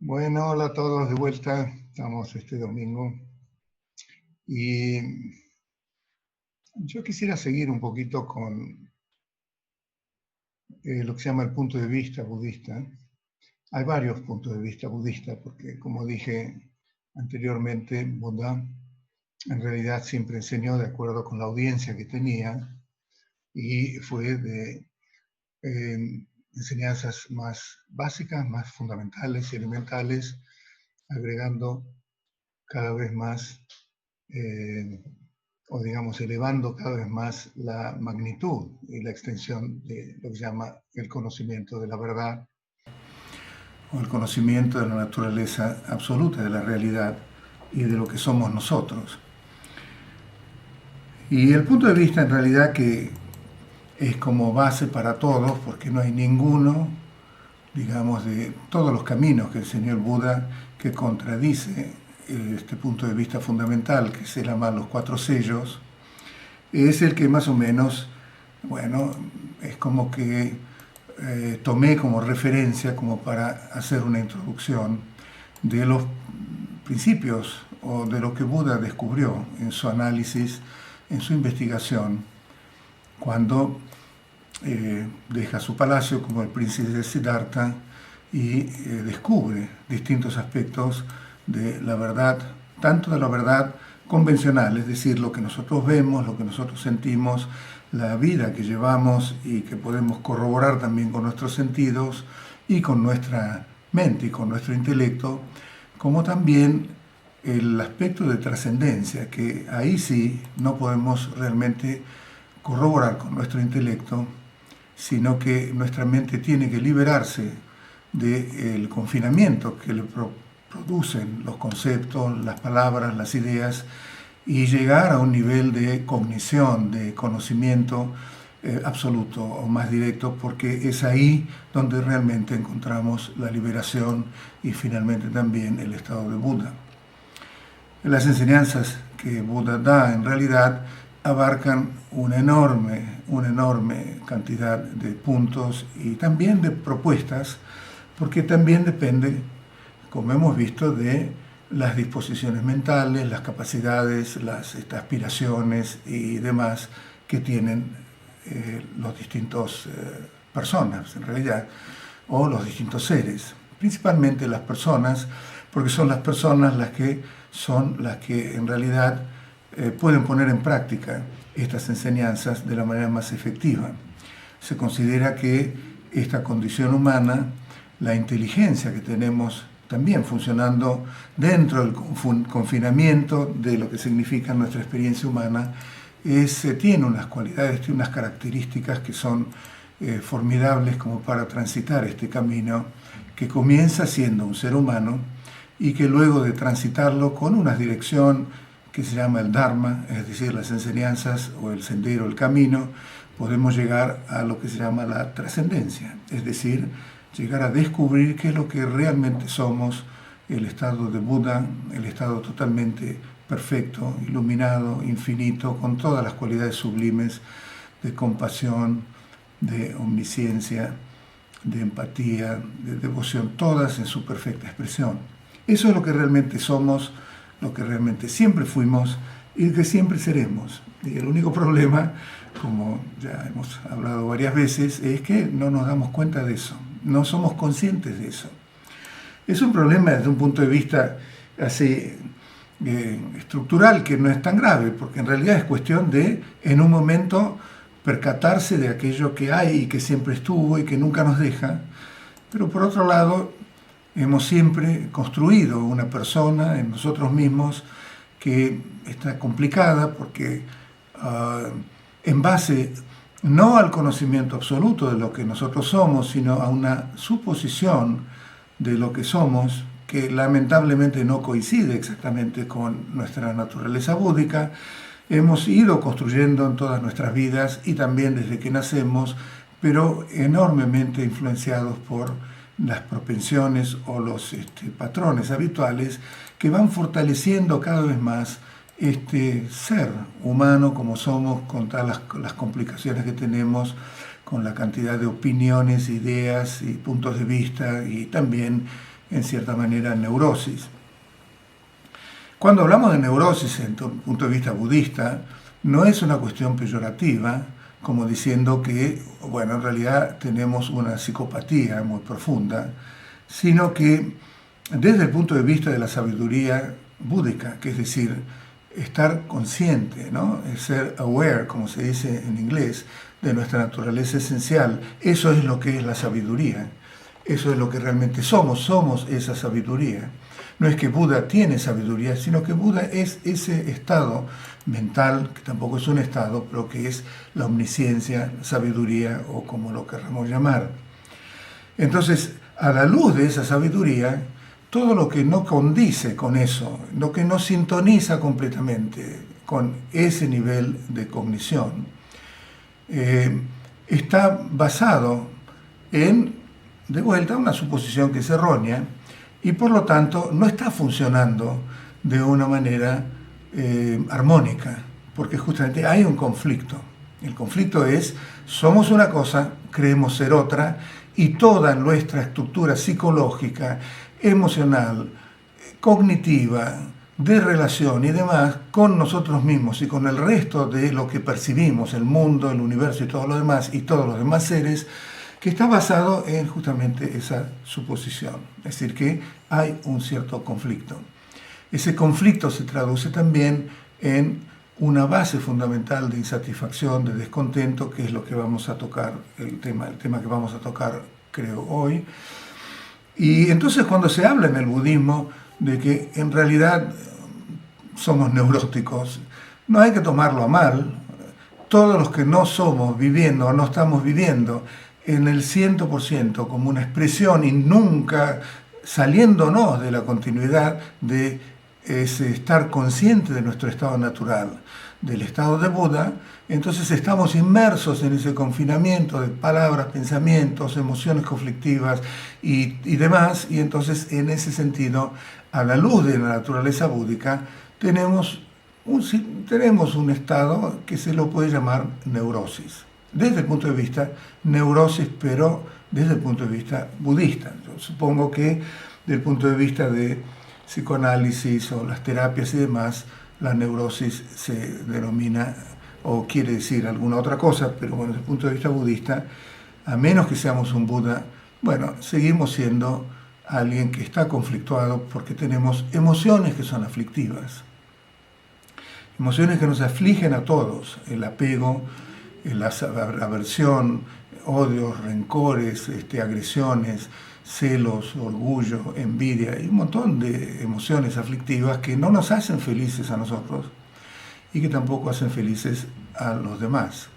Bueno, hola a todos de vuelta. Estamos este domingo y yo quisiera seguir un poquito con lo que se llama el punto de vista budista. Hay varios puntos de vista budistas porque, como dije anteriormente, Buda en realidad siempre enseñó de acuerdo con la audiencia que tenía y fue de enseñanzas más básicas, más fundamentales y elementales, agregando cada vez más o digamos elevando cada vez más la magnitud y la extensión de lo que se llama el conocimiento de la verdad o el conocimiento de la naturaleza absoluta de la realidad y de lo que somos nosotros. Y el punto de vista en realidad que es como base para todos, porque no hay ninguno, digamos, de todos los caminos que enseñó el Buda que contradice este punto de vista fundamental, que se llama los cuatro sellos, es el que más o menos, bueno, es como que tomé como referencia como para hacer una introducción de los principios o de lo que Buda descubrió en su análisis, en su investigación, cuando deja su palacio como el príncipe Siddhartha y descubre distintos aspectos de la verdad, tanto de la verdad convencional, es decir, lo que nosotros vemos, lo que nosotros sentimos, la vida que llevamos y que podemos corroborar también con nuestros sentidos y con nuestra mente y con nuestro intelecto, como también el aspecto de trascendencia, que ahí sí no podemos realmente corroborar con nuestro intelecto, sino que nuestra mente tiene que liberarse del confinamiento que le producen los conceptos, las palabras, las ideas, y llegar a un nivel de cognición, de conocimiento absoluto o más directo, porque es ahí donde realmente encontramos la liberación y finalmente también el estado de Buda. Las enseñanzas que Buda da en realidad abarcan una enorme cantidad de puntos y también de propuestas, porque también depende, como hemos visto, de las disposiciones mentales, las capacidades, las aspiraciones y demás que tienen los distintos personas, en realidad, o los distintos seres, principalmente las personas, porque son las personas las que en realidad pueden poner en práctica estas enseñanzas de la manera más efectiva. Se considera que esta condición humana, la inteligencia que tenemos también funcionando dentro del confinamiento de lo que significa nuestra experiencia humana, tiene unas cualidades, tiene unas características que son formidables como para transitar este camino que comienza siendo un ser humano y que luego de transitarlo con una dirección que se llama el Dharma, es decir, las enseñanzas o el sendero, el camino, podemos llegar a lo que se llama la trascendencia, es decir, llegar a descubrir qué es lo que realmente somos, el estado de Buda, el estado totalmente perfecto, iluminado, infinito, con todas las cualidades sublimes de compasión, de omnisciencia, de empatía, de devoción, todas en su perfecta expresión. Eso es lo que realmente somos, lo que realmente siempre fuimos y que siempre seremos. Y el único problema, como ya hemos hablado varias veces, es que no nos damos cuenta de eso, no somos conscientes de eso. Es un problema desde un punto de vista así estructural que no es tan grave, porque en realidad es cuestión de, en un momento, percatarse de aquello que hay y que siempre estuvo y que nunca nos deja, pero por otro lado, hemos siempre construido una persona en nosotros mismos que está complicada porque en base no al conocimiento absoluto de lo que nosotros somos, sino a una suposición de lo que somos que lamentablemente no coincide exactamente con nuestra naturaleza búdica, hemos ido construyendo en todas nuestras vidas y también desde que nacemos, pero enormemente influenciados por las propensiones o los patrones habituales que van fortaleciendo cada vez más este ser humano como somos, con todas las complicaciones que tenemos, con la cantidad de opiniones, ideas y puntos de vista y también en cierta manera, neurosis. Cuando hablamos de neurosis desde el punto de vista budista, no es una cuestión peyorativa, como diciendo que, bueno, en realidad tenemos una psicopatía muy profunda, sino que desde el punto de vista de la sabiduría búdica, que es decir, estar consciente, ¿no? Ser aware, como se dice en inglés, de nuestra naturaleza esencial, eso es lo que es la sabiduría, eso es lo que realmente somos esa sabiduría. No es que Buda tiene sabiduría, sino que Buda es ese estado mental, que tampoco es un estado, pero que es la omnisciencia, sabiduría o como lo querramos llamar. Entonces, a la luz de esa sabiduría, todo lo que no condice con eso, lo que no sintoniza completamente con ese nivel de cognición, está basado en, de vuelta, una suposición que es errónea y por lo tanto no está funcionando de una manera armónica, porque justamente hay un conflicto. El conflicto es, somos una cosa, creemos ser otra, y toda nuestra estructura psicológica, emocional, cognitiva, de relación y demás con nosotros mismos y con el resto de lo que percibimos, el mundo, el universo y todo lo demás, y todos los demás seres, que está basado en justamente esa suposición. Es decir, que hay un cierto conflicto. Ese conflicto se traduce también en una base fundamental de insatisfacción, de descontento, que es lo que vamos a tocar, el tema que vamos a tocar, creo, hoy. Y entonces cuando se habla en el budismo de que en realidad somos neuróticos, no hay que tomarlo a mal. Todos los que no somos viviendo o no estamos viviendo en el 100% como una expresión y nunca saliéndonos de la continuidad de ese estar consciente de nuestro estado natural, del estado de Buda, entonces estamos inmersos en ese confinamiento de palabras, pensamientos, emociones conflictivas y demás, y entonces en ese sentido, a la luz de la naturaleza búdica, tenemos un estado que se lo puede llamar neurosis. Desde el punto de vista neurosis, pero desde el punto de vista budista. Yo supongo que desde el punto de vista de psicoanálisis o las terapias y demás, la neurosis se denomina o quiere decir alguna otra cosa, pero bueno, desde el punto de vista budista, a menos que seamos un Buda, bueno, seguimos siendo alguien que está conflictuado porque tenemos emociones que son aflictivas. Emociones que nos afligen a todos, el apego, la aversión, odios, rencores, agresiones, celos, orgullo, envidia y un montón de emociones aflictivas que no nos hacen felices a nosotros y que tampoco hacen felices a los demás.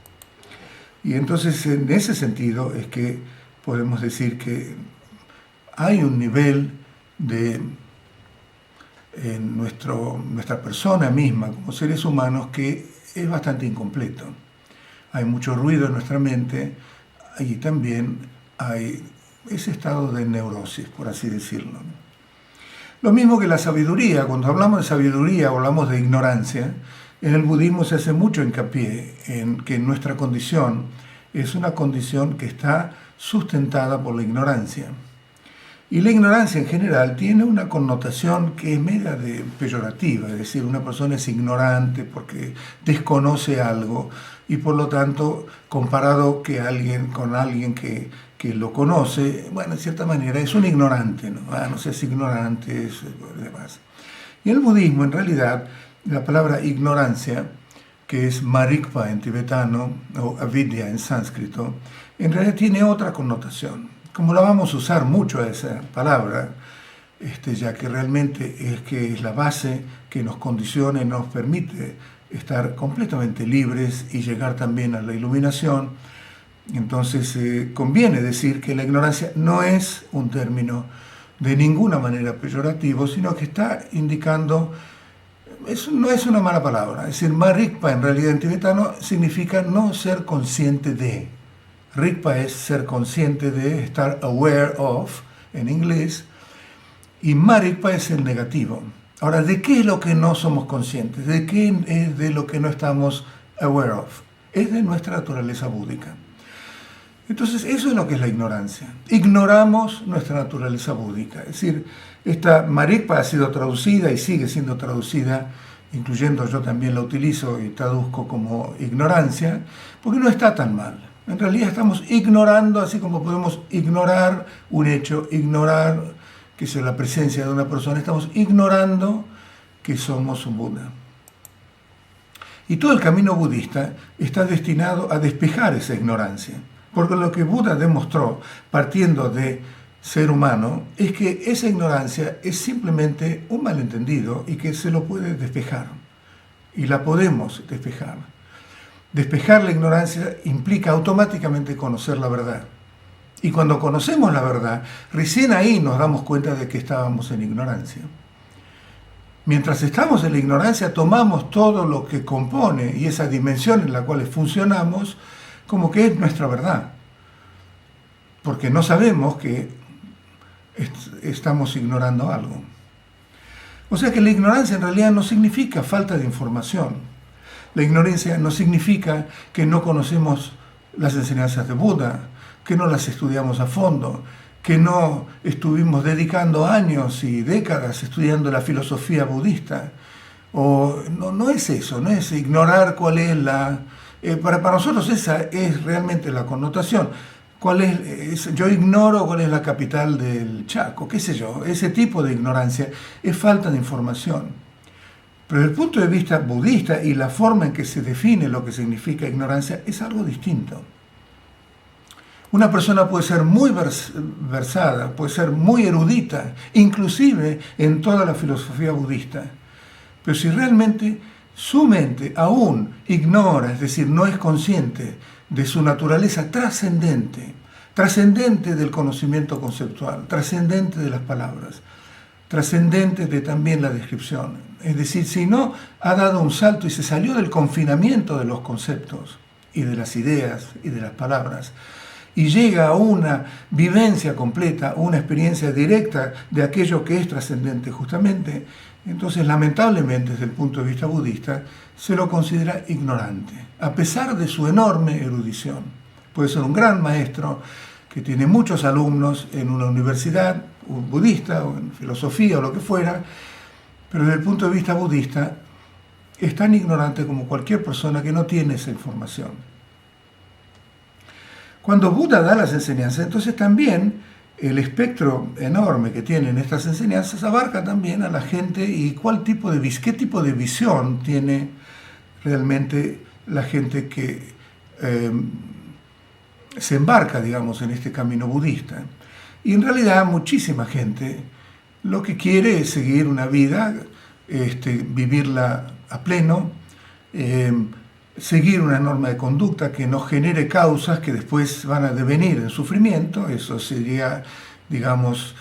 Y entonces en ese sentido es que podemos decir que hay un nivel de en nuestra persona misma como seres humanos que es bastante incompleto. Hay mucho ruido en nuestra mente y también hay ese estado de neurosis, por así decirlo. Lo mismo que la sabiduría. Cuando hablamos de sabiduría o hablamos de ignorancia, en el budismo se hace mucho hincapié en que nuestra condición es una condición que está sustentada por la ignorancia. Y la ignorancia en general tiene una connotación que es media peyorativa, es decir, una persona es ignorante porque desconoce algo y por lo tanto, comparado con alguien que lo conoce, bueno, en cierta manera es un ignorante, ¿no? No seas ignorante, demás. Y en el budismo, en realidad, la palabra ignorancia, que es marikpa en tibetano o avidya en sánscrito, en realidad tiene otra connotación. Como la vamos a usar mucho a esa palabra, ya que realmente es la base que nos condiciona y nos permite estar completamente libres y llegar también a la iluminación, entonces conviene decir que la ignorancia no es un término de ninguna manera peyorativo, sino que está indicando, no es una mala palabra, es decir, marikpa en realidad en tibetano significa no ser consciente de. Rigpa es ser consciente de, estar aware of, en inglés, y marikpa es el negativo. Ahora, ¿de qué es lo que no somos conscientes? ¿De qué es de lo que no estamos aware of? Es de nuestra naturaleza búdica. Entonces, eso es lo que es la ignorancia. Ignoramos nuestra naturaleza búdica. Es decir, esta marikpa ha sido traducida y sigue siendo traducida, incluyendo yo también la utilizo y traduzco como ignorancia, porque no está tan mal. En realidad estamos ignorando, así como podemos ignorar un hecho, ignorar que es la presencia de una persona, estamos ignorando que somos un Buda. Y todo el camino budista está destinado a despejar esa ignorancia. Porque lo que Buda demostró, partiendo de ser humano, es que esa ignorancia es simplemente un malentendido y que se lo puede despejar. Y la podemos despejar. Despejar la ignorancia implica automáticamente conocer la verdad. Y cuando conocemos la verdad, recién ahí nos damos cuenta de que estábamos en ignorancia. Mientras estamos en la ignorancia, tomamos todo lo que compone y esa dimensión en la cual funcionamos como que es nuestra verdad, porque no sabemos que estamos ignorando algo. O sea que la ignorancia en realidad no significa falta de información. La ignorancia no significa que no conocemos las enseñanzas de Buda, que no las estudiamos a fondo, que no estuvimos dedicando años y décadas estudiando la filosofía budista. O no es eso, no es ignorar cuál es la... Para nosotros esa es realmente la connotación. Yo ignoro cuál es la capital del Chaco, qué sé yo. Ese tipo de ignorancia es falta de información. Pero desde el punto de vista budista y la forma en que se define lo que significa ignorancia es algo distinto. Una persona puede ser muy versada, puede ser muy erudita, inclusive en toda la filosofía budista. Pero si realmente su mente aún ignora, es decir, no es consciente de su naturaleza trascendente, trascendente del conocimiento conceptual, trascendente de las palabras, trascendente de también la descripción. Es decir, si no ha dado un salto y se salió del confinamiento de los conceptos y de las ideas y de las palabras, y llega a una vivencia completa, una experiencia directa de aquello que es trascendente justamente, entonces lamentablemente desde el punto de vista budista se lo considera ignorante, a pesar de su enorme erudición. Puede ser un gran maestro que tiene muchos alumnos en una universidad budista o en filosofía o lo que fuera, pero desde el punto de vista budista es tan ignorante como cualquier persona que no tiene esa información. Cuando Buda da las enseñanzas, entonces también el espectro enorme que tienen estas enseñanzas abarca también a la gente y qué tipo de visión tiene realmente la gente que se embarca, digamos, en este camino budista. Y en realidad muchísima gente lo que quiere es seguir una vida, vivirla a pleno, seguir una norma de conducta que no genere causas que después van a devenir en sufrimiento. Eso sería, digamos,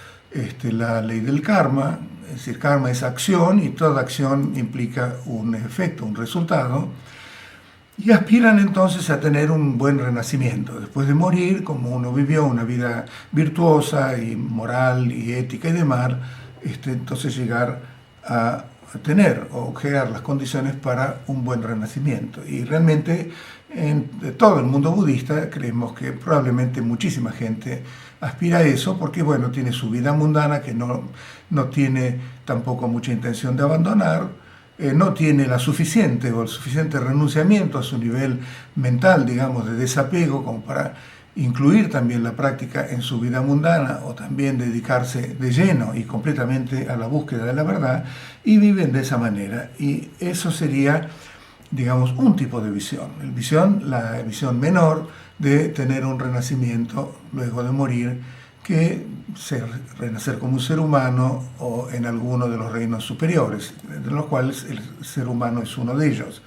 la ley del karma. Es decir, karma es acción y toda acción implica un efecto, un resultado. Y aspiran entonces a tener un buen renacimiento. Después de morir, como uno vivió una vida virtuosa y moral y ética y demás, entonces llegar a tener o crear las condiciones para un buen renacimiento. Y realmente en todo el mundo budista creemos que probablemente muchísima gente aspira a eso porque, bueno, tiene su vida mundana que no tiene tampoco mucha intención de abandonar, no tiene el suficiente renunciamiento a su nivel mental, digamos, de desapego como para incluir también la práctica en su vida mundana o también dedicarse de lleno y completamente a la búsqueda de la verdad, y viven de esa manera. Y eso sería, digamos, un tipo de visión. La visión menor de tener un renacimiento luego de morir, que renacer como un ser humano o en alguno de los reinos superiores, de los cuales el ser humano es uno de ellos.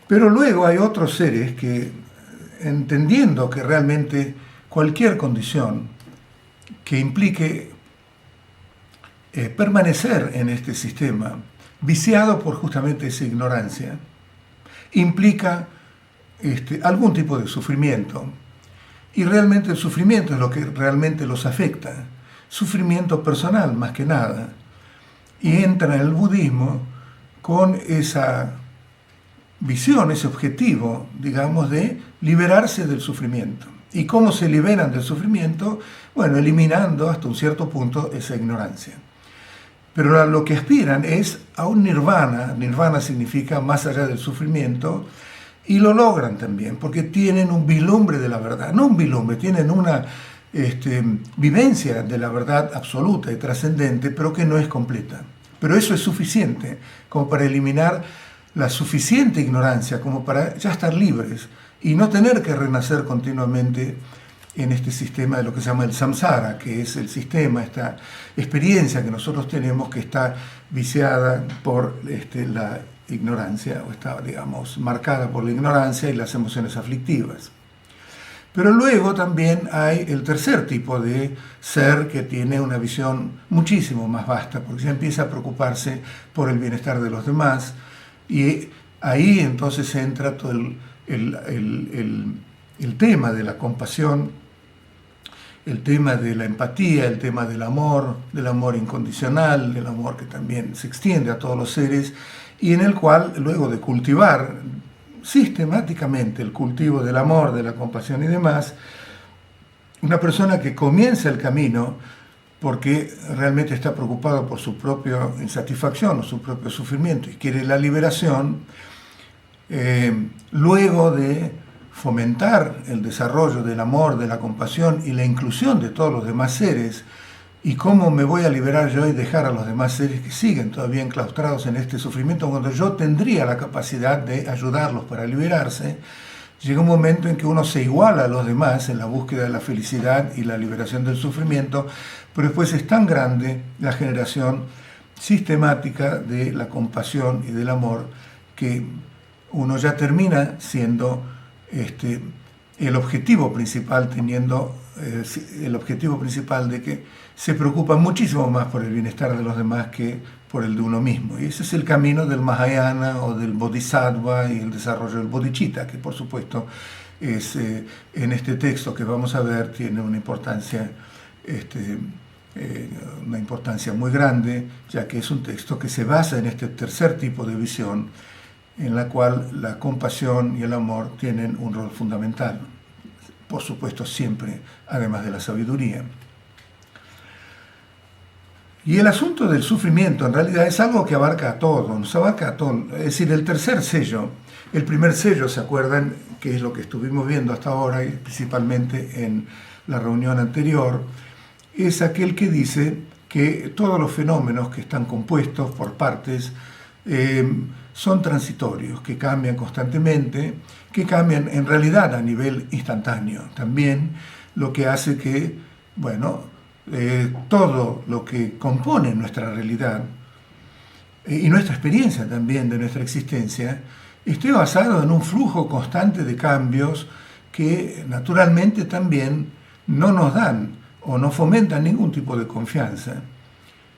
Pero luego hay otros seres que, entendiendo que realmente cualquier condición que implique permanecer en este sistema, viciado por justamente esa ignorancia, implica algún tipo de sufrimiento. Y realmente el sufrimiento es lo que realmente los afecta, sufrimiento personal más que nada. Y entran en el budismo con esa visión, ese objetivo, digamos, de liberarse del sufrimiento. ¿Y cómo se liberan del sufrimiento? Bueno, eliminando hasta un cierto punto esa ignorancia. Pero a lo que aspiran es a un nirvana. Nirvana significa más allá del sufrimiento, y lo logran también, porque tienen un vislumbre de la verdad. No un vislumbre, tienen una vivencia de la verdad absoluta y trascendente, pero que no es completa. Pero eso es suficiente como para eliminar la suficiente ignorancia, como para ya estar libres y no tener que renacer continuamente en este sistema de lo que se llama el samsara, que es el sistema, esta experiencia que nosotros tenemos que está viciada por la ignorancia, o está, digamos, marcada por la ignorancia y las emociones aflictivas. Pero luego también hay el tercer tipo de ser que tiene una visión muchísimo más vasta, porque ya empieza a preocuparse por el bienestar de los demás, y ahí entonces entra todo el tema de la compasión, el tema de la empatía, el tema del amor incondicional, del amor que también se extiende a todos los seres, y en el cual, luego de cultivar sistemáticamente el cultivo del amor, de la compasión y demás, una persona que comienza el camino porque realmente está preocupado por su propia insatisfacción o su propio sufrimiento y quiere la liberación, luego de fomentar el desarrollo del amor, de la compasión y la inclusión de todos los demás seres, y cómo me voy a liberar yo y dejar a los demás seres que siguen todavía enclaustrados en este sufrimiento, cuando yo tendría la capacidad de ayudarlos para liberarse. Llega un momento en que uno se iguala a los demás en la búsqueda de la felicidad y la liberación del sufrimiento, pero después es tan grande la generación sistemática de la compasión y del amor que uno ya termina siendo el objetivo principal, teniendo el objetivo principal de que se preocupa muchísimo más por el bienestar de los demás que por el de uno mismo. Y ese es el camino del Mahayana o del Bodhisattva y el desarrollo del Bodhicitta, que por supuesto es, en este texto que vamos a ver tiene una importancia muy grande, ya que es un texto que se basa en este tercer tipo de visión, en la cual la compasión y el amor tienen un rol fundamental. Por supuesto, siempre, además de la sabiduría. Y el asunto del sufrimiento en realidad es algo que abarca a todo, nos abarca a todo. Es decir, el tercer sello, el primer sello, ¿se acuerdan? Que es lo que estuvimos viendo hasta ahora, y principalmente en la reunión anterior, es aquel que dice que todos los fenómenos que están compuestos por partes son transitorios, que cambian constantemente, que cambian en realidad a nivel instantáneo. También lo que hace que, todo lo que compone nuestra realidad y nuestra experiencia también de nuestra existencia esté basado en un flujo constante de cambios que naturalmente también no nos dan o no fomentan ningún tipo de confianza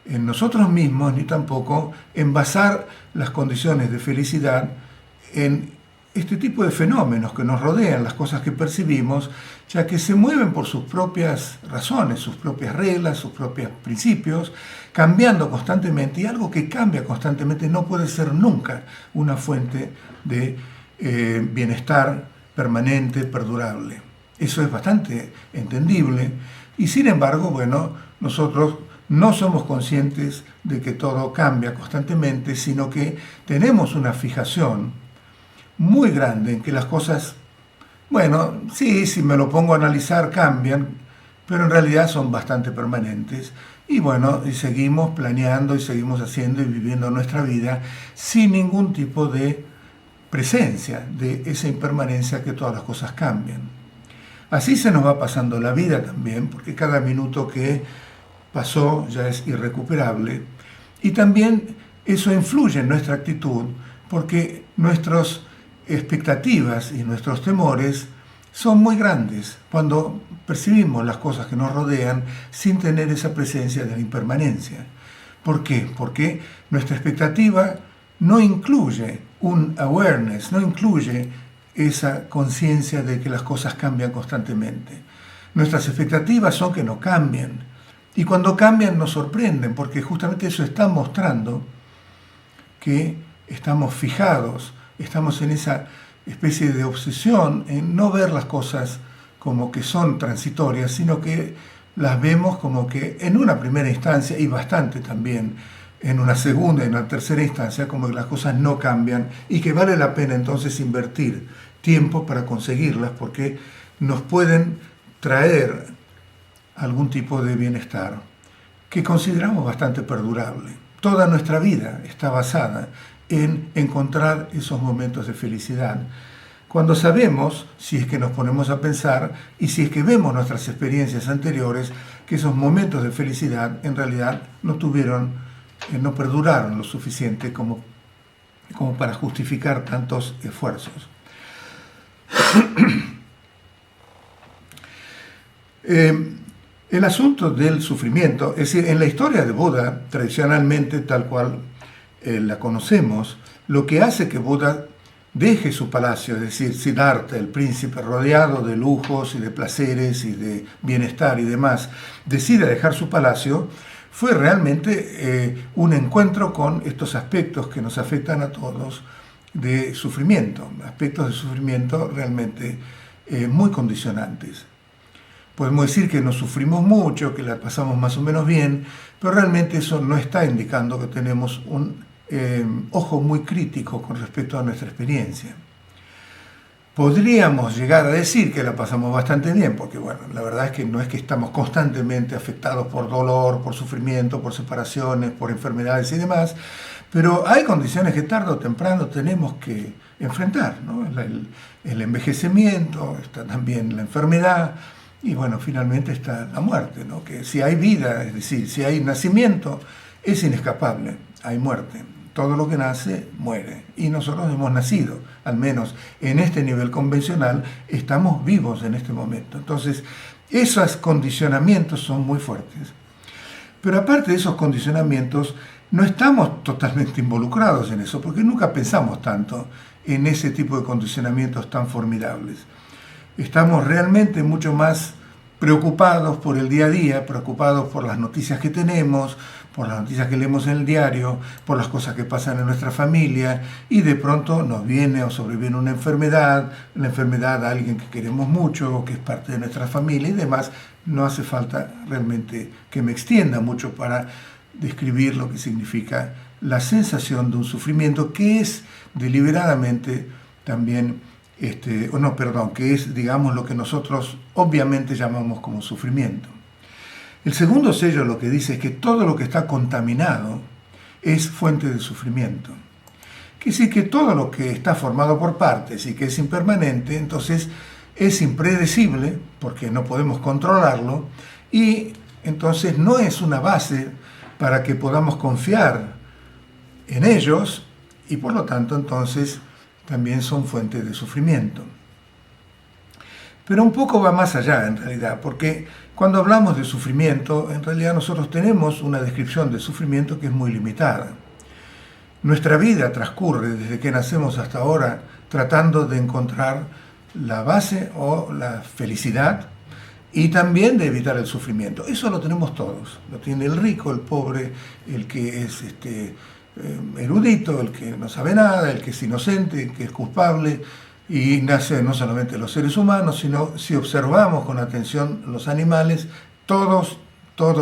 en nosotros mismos, ni tampoco en basar las condiciones de felicidad en este tipo de fenómenos que nos rodean, las cosas que percibimos, ya que se mueven por sus propias razones, sus propias reglas, sus propios principios, cambiando constantemente, y algo que cambia constantemente no puede ser nunca una fuente de bienestar permanente, perdurable. Eso es bastante entendible, y sin embargo, nosotros no somos conscientes de que todo cambia constantemente, sino que tenemos una fijación muy grande en que las cosas, sí, si me lo pongo a analizar, cambian, pero en realidad son bastante permanentes. Y y seguimos planeando y seguimos haciendo y viviendo nuestra vida sin ningún tipo de presencia de esa impermanencia, que todas las cosas cambian. Así se nos va pasando la vida también, porque cada minuto que pasó ya es irrecuperable, y también eso influye en nuestra actitud, porque nuestras expectativas y nuestros temores son muy grandes cuando percibimos las cosas que nos rodean sin tener esa presencia de la impermanencia. ¿Por qué? Porque nuestra expectativa no incluye un awareness, no incluye esa conciencia de que las cosas cambian constantemente. Nuestras expectativas son que no cambien, y cuando cambian nos sorprenden, porque justamente eso está mostrando que estamos fijados, estamos en esa especie de obsesión en no ver las cosas como que son transitorias, sino que las vemos como que en una primera instancia, y bastante también en una segunda y en una tercera instancia, como que las cosas no cambian y que vale la pena entonces invertir tiempo para conseguirlas porque nos pueden traer algún tipo de bienestar que consideramos bastante perdurable. Toda nuestra vida está basada en encontrar esos momentos de felicidad. Cuando sabemos, si es que nos ponemos a pensar y si es que vemos nuestras experiencias anteriores, que esos momentos de felicidad en realidad no perduraron lo suficiente como para justificar tantos esfuerzos. El asunto del sufrimiento, es decir, en la historia de Buda, tradicionalmente tal cual la conocemos, lo que hace que Buda deje su palacio, es decir, Siddhartha, el príncipe rodeado de lujos y de placeres y de bienestar y demás, decide dejar su palacio, fue realmente un encuentro con estos aspectos que nos afectan a todos de sufrimiento, aspectos de sufrimiento realmente muy condicionantes. Podemos decir que no sufrimos mucho, que la pasamos más o menos bien, pero realmente eso no está indicando que tenemos un ojo muy crítico con respecto a nuestra experiencia. Podríamos llegar a decir que la pasamos bastante bien, porque bueno, la verdad es que no es que estamos constantemente afectados por dolor, por sufrimiento, por separaciones, por enfermedades y demás, pero hay condiciones que tarde o temprano tenemos que enfrentar, ¿no? El envejecimiento, está también la enfermedad, y bueno, finalmente está la muerte, ¿no? Que si hay vida, es decir, si hay nacimiento, es inescapable, hay muerte. Todo lo que nace muere. Y nosotros hemos nacido, al menos en este nivel convencional, estamos vivos en este momento. Entonces, esos condicionamientos son muy fuertes. Pero aparte de esos condicionamientos, no estamos totalmente involucrados en eso, porque nunca pensamos tanto en ese tipo de condicionamientos tan formidables. Estamos realmente mucho más preocupados por el día a día, preocupados por las noticias que tenemos, por las noticias que leemos en el diario, por las cosas que pasan en nuestra familia, y de pronto nos viene o sobreviene una enfermedad, la enfermedad a alguien que queremos mucho, o que es parte de nuestra familia y demás. No hace falta realmente que me extienda mucho para describir lo que significa la sensación de un sufrimiento que es deliberadamente también que es, digamos, lo que nosotros obviamente llamamos como sufrimiento. El segundo sello lo que dice es que todo lo que está contaminado es fuente de sufrimiento. Quiere decir que todo lo que está formado por partes y que es impermanente, entonces es impredecible, porque no podemos controlarlo, y entonces no es una base para que podamos confiar en ellos, y por lo tanto entonces también son fuentes de sufrimiento. Pero un poco va más allá en realidad, porque cuando hablamos de sufrimiento, en realidad nosotros tenemos una descripción de sufrimiento que es muy limitada. Nuestra vida transcurre desde que nacemos hasta ahora tratando de encontrar la base o la felicidad y también de evitar el sufrimiento. Eso lo tenemos todos. Lo tiene el rico, el pobre, el que es erudito, el que no sabe nada, el que es inocente, el que es culpable, y nace no solamente los seres humanos, sino si observamos con atención los animales, todos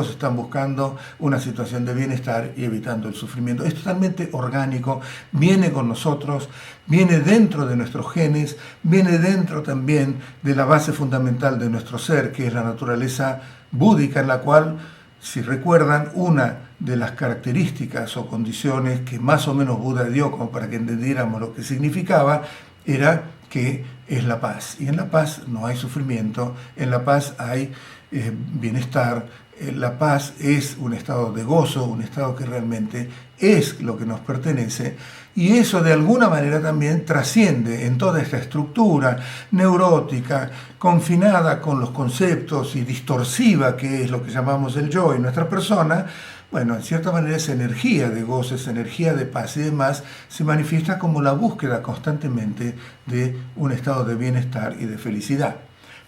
están buscando una situación de bienestar y evitando el sufrimiento. Es totalmente orgánico, viene con nosotros, viene dentro de nuestros genes, viene dentro también de la base fundamental de nuestro ser, que es la naturaleza búdica, en la cual, si recuerdan, una de las características o condiciones que más o menos Buda dio como para que entendiéramos lo que significaba, era que es la paz. Y en la paz no hay sufrimiento, en la paz hay bienestar, la paz es un estado de gozo, un estado que realmente es lo que nos pertenece, y eso de alguna manera también trasciende en toda esta estructura neurótica, confinada con los conceptos y distorsiva que es lo que llamamos el yo en nuestra persona. Bueno, en cierta manera esa energía de gozo, esa energía de paz y demás se manifiesta como la búsqueda constantemente de un estado de bienestar y de felicidad.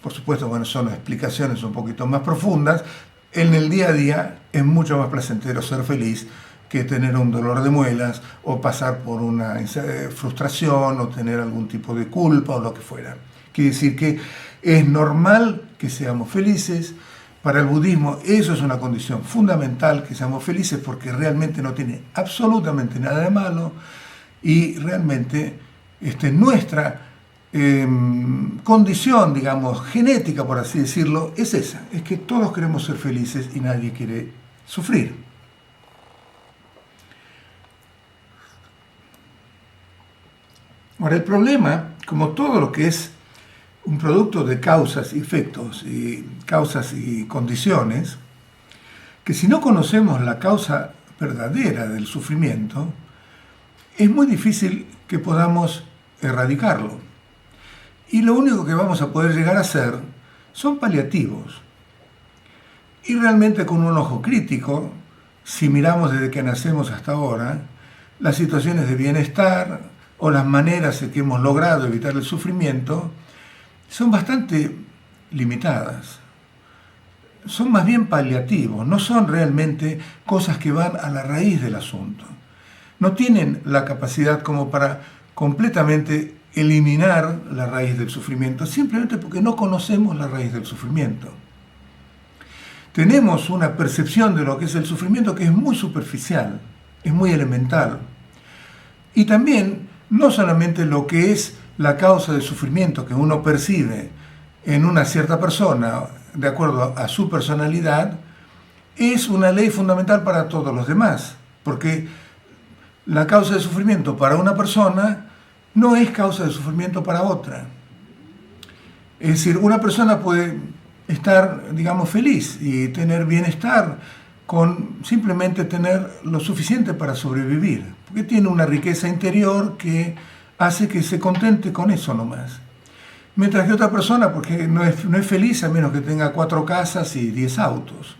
Por supuesto, bueno, son explicaciones un poquito más profundas. En el día a día es mucho más placentero ser feliz que tener un dolor de muelas o pasar por una frustración o tener algún tipo de culpa o lo que fuera. Quiere decir que Es normal que seamos felices. Para el budismo eso es una condición fundamental, que seamos felices, porque realmente no tiene absolutamente nada de malo y realmente nuestra condición, digamos, genética, por así decirlo, es esa, es que todos queremos ser felices y nadie quiere sufrir. Ahora, el problema, como todo lo que es un producto de causas y efectos, y causas y condiciones, que si no conocemos la causa verdadera del sufrimiento, es muy difícil que podamos erradicarlo. Y lo único que vamos a poder llegar a hacer son paliativos. Y realmente con un ojo crítico, si miramos desde que nacemos hasta ahora, las situaciones de bienestar o las maneras en que hemos logrado evitar el sufrimiento son bastante limitadas. Son más bien paliativos, no son realmente cosas que van a la raíz del asunto. No tienen la capacidad como para completamente eliminar la raíz del sufrimiento, simplemente porque no conocemos la raíz del sufrimiento. Tenemos una percepción de lo que es el sufrimiento que es muy superficial, es muy elemental. Y también, no solamente lo que es la causa del sufrimiento que uno percibe en una cierta persona, de acuerdo a su personalidad, es una ley fundamental para todos los demás, porque la causa de sufrimiento para una persona no es causa de sufrimiento para otra. Es decir, una persona puede estar, digamos, feliz y tener bienestar con simplemente tener lo suficiente para sobrevivir, porque tiene una riqueza interior que hace que se contente con eso nomás. Mientras que otra persona, porque no es feliz a menos que tenga 4 casas y 10 autos.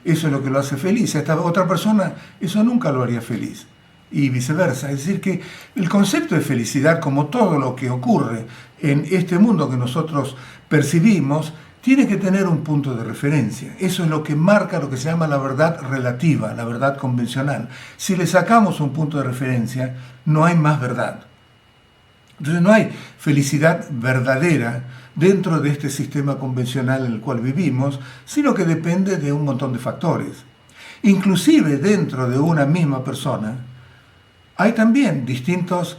Eso es lo que lo hace feliz. A esta otra persona eso nunca lo haría feliz. Y viceversa. Es decir, que el concepto de felicidad, como todo lo que ocurre en este mundo que nosotros percibimos, tiene que tener un punto de referencia. Eso es lo que marca lo que se llama la verdad relativa, la verdad convencional. Si le sacamos un punto de referencia, no hay más verdad. Entonces no hay felicidad verdadera dentro de este sistema convencional en el cual vivimos, sino que depende de un montón de factores. Inclusive dentro de una misma persona hay también distintas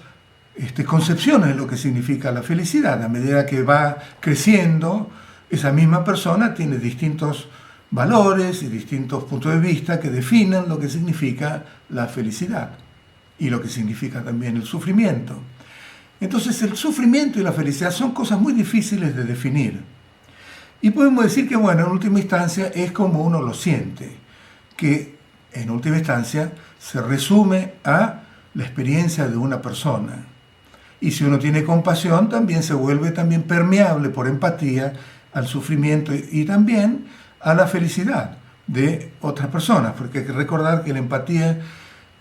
concepciones de lo que significa la felicidad. A medida que va creciendo, esa misma persona tiene distintos valores y distintos puntos de vista que definen lo que significa la felicidad y lo que significa también el sufrimiento. Entonces el sufrimiento y la felicidad son cosas muy difíciles de definir. Y podemos decir que, bueno, en última instancia es como uno lo siente, que en última instancia se resume a la experiencia de una persona. Y si uno tiene compasión, también se vuelve también permeable por empatía al sufrimiento y también a la felicidad de otras personas, porque hay que recordar que la empatía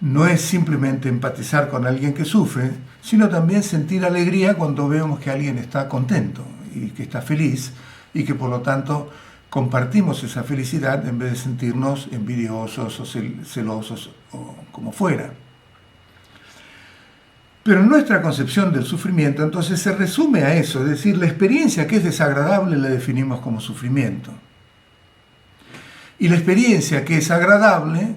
no es simplemente empatizar con alguien que sufre, sino también sentir alegría cuando vemos que alguien está contento y que está feliz y que por lo tanto compartimos esa felicidad en vez de sentirnos envidiosos o celosos o como fuera. Pero nuestra concepción del sufrimiento entonces se resume a eso, es decir, la experiencia que es desagradable la definimos como sufrimiento. Y la experiencia que es agradable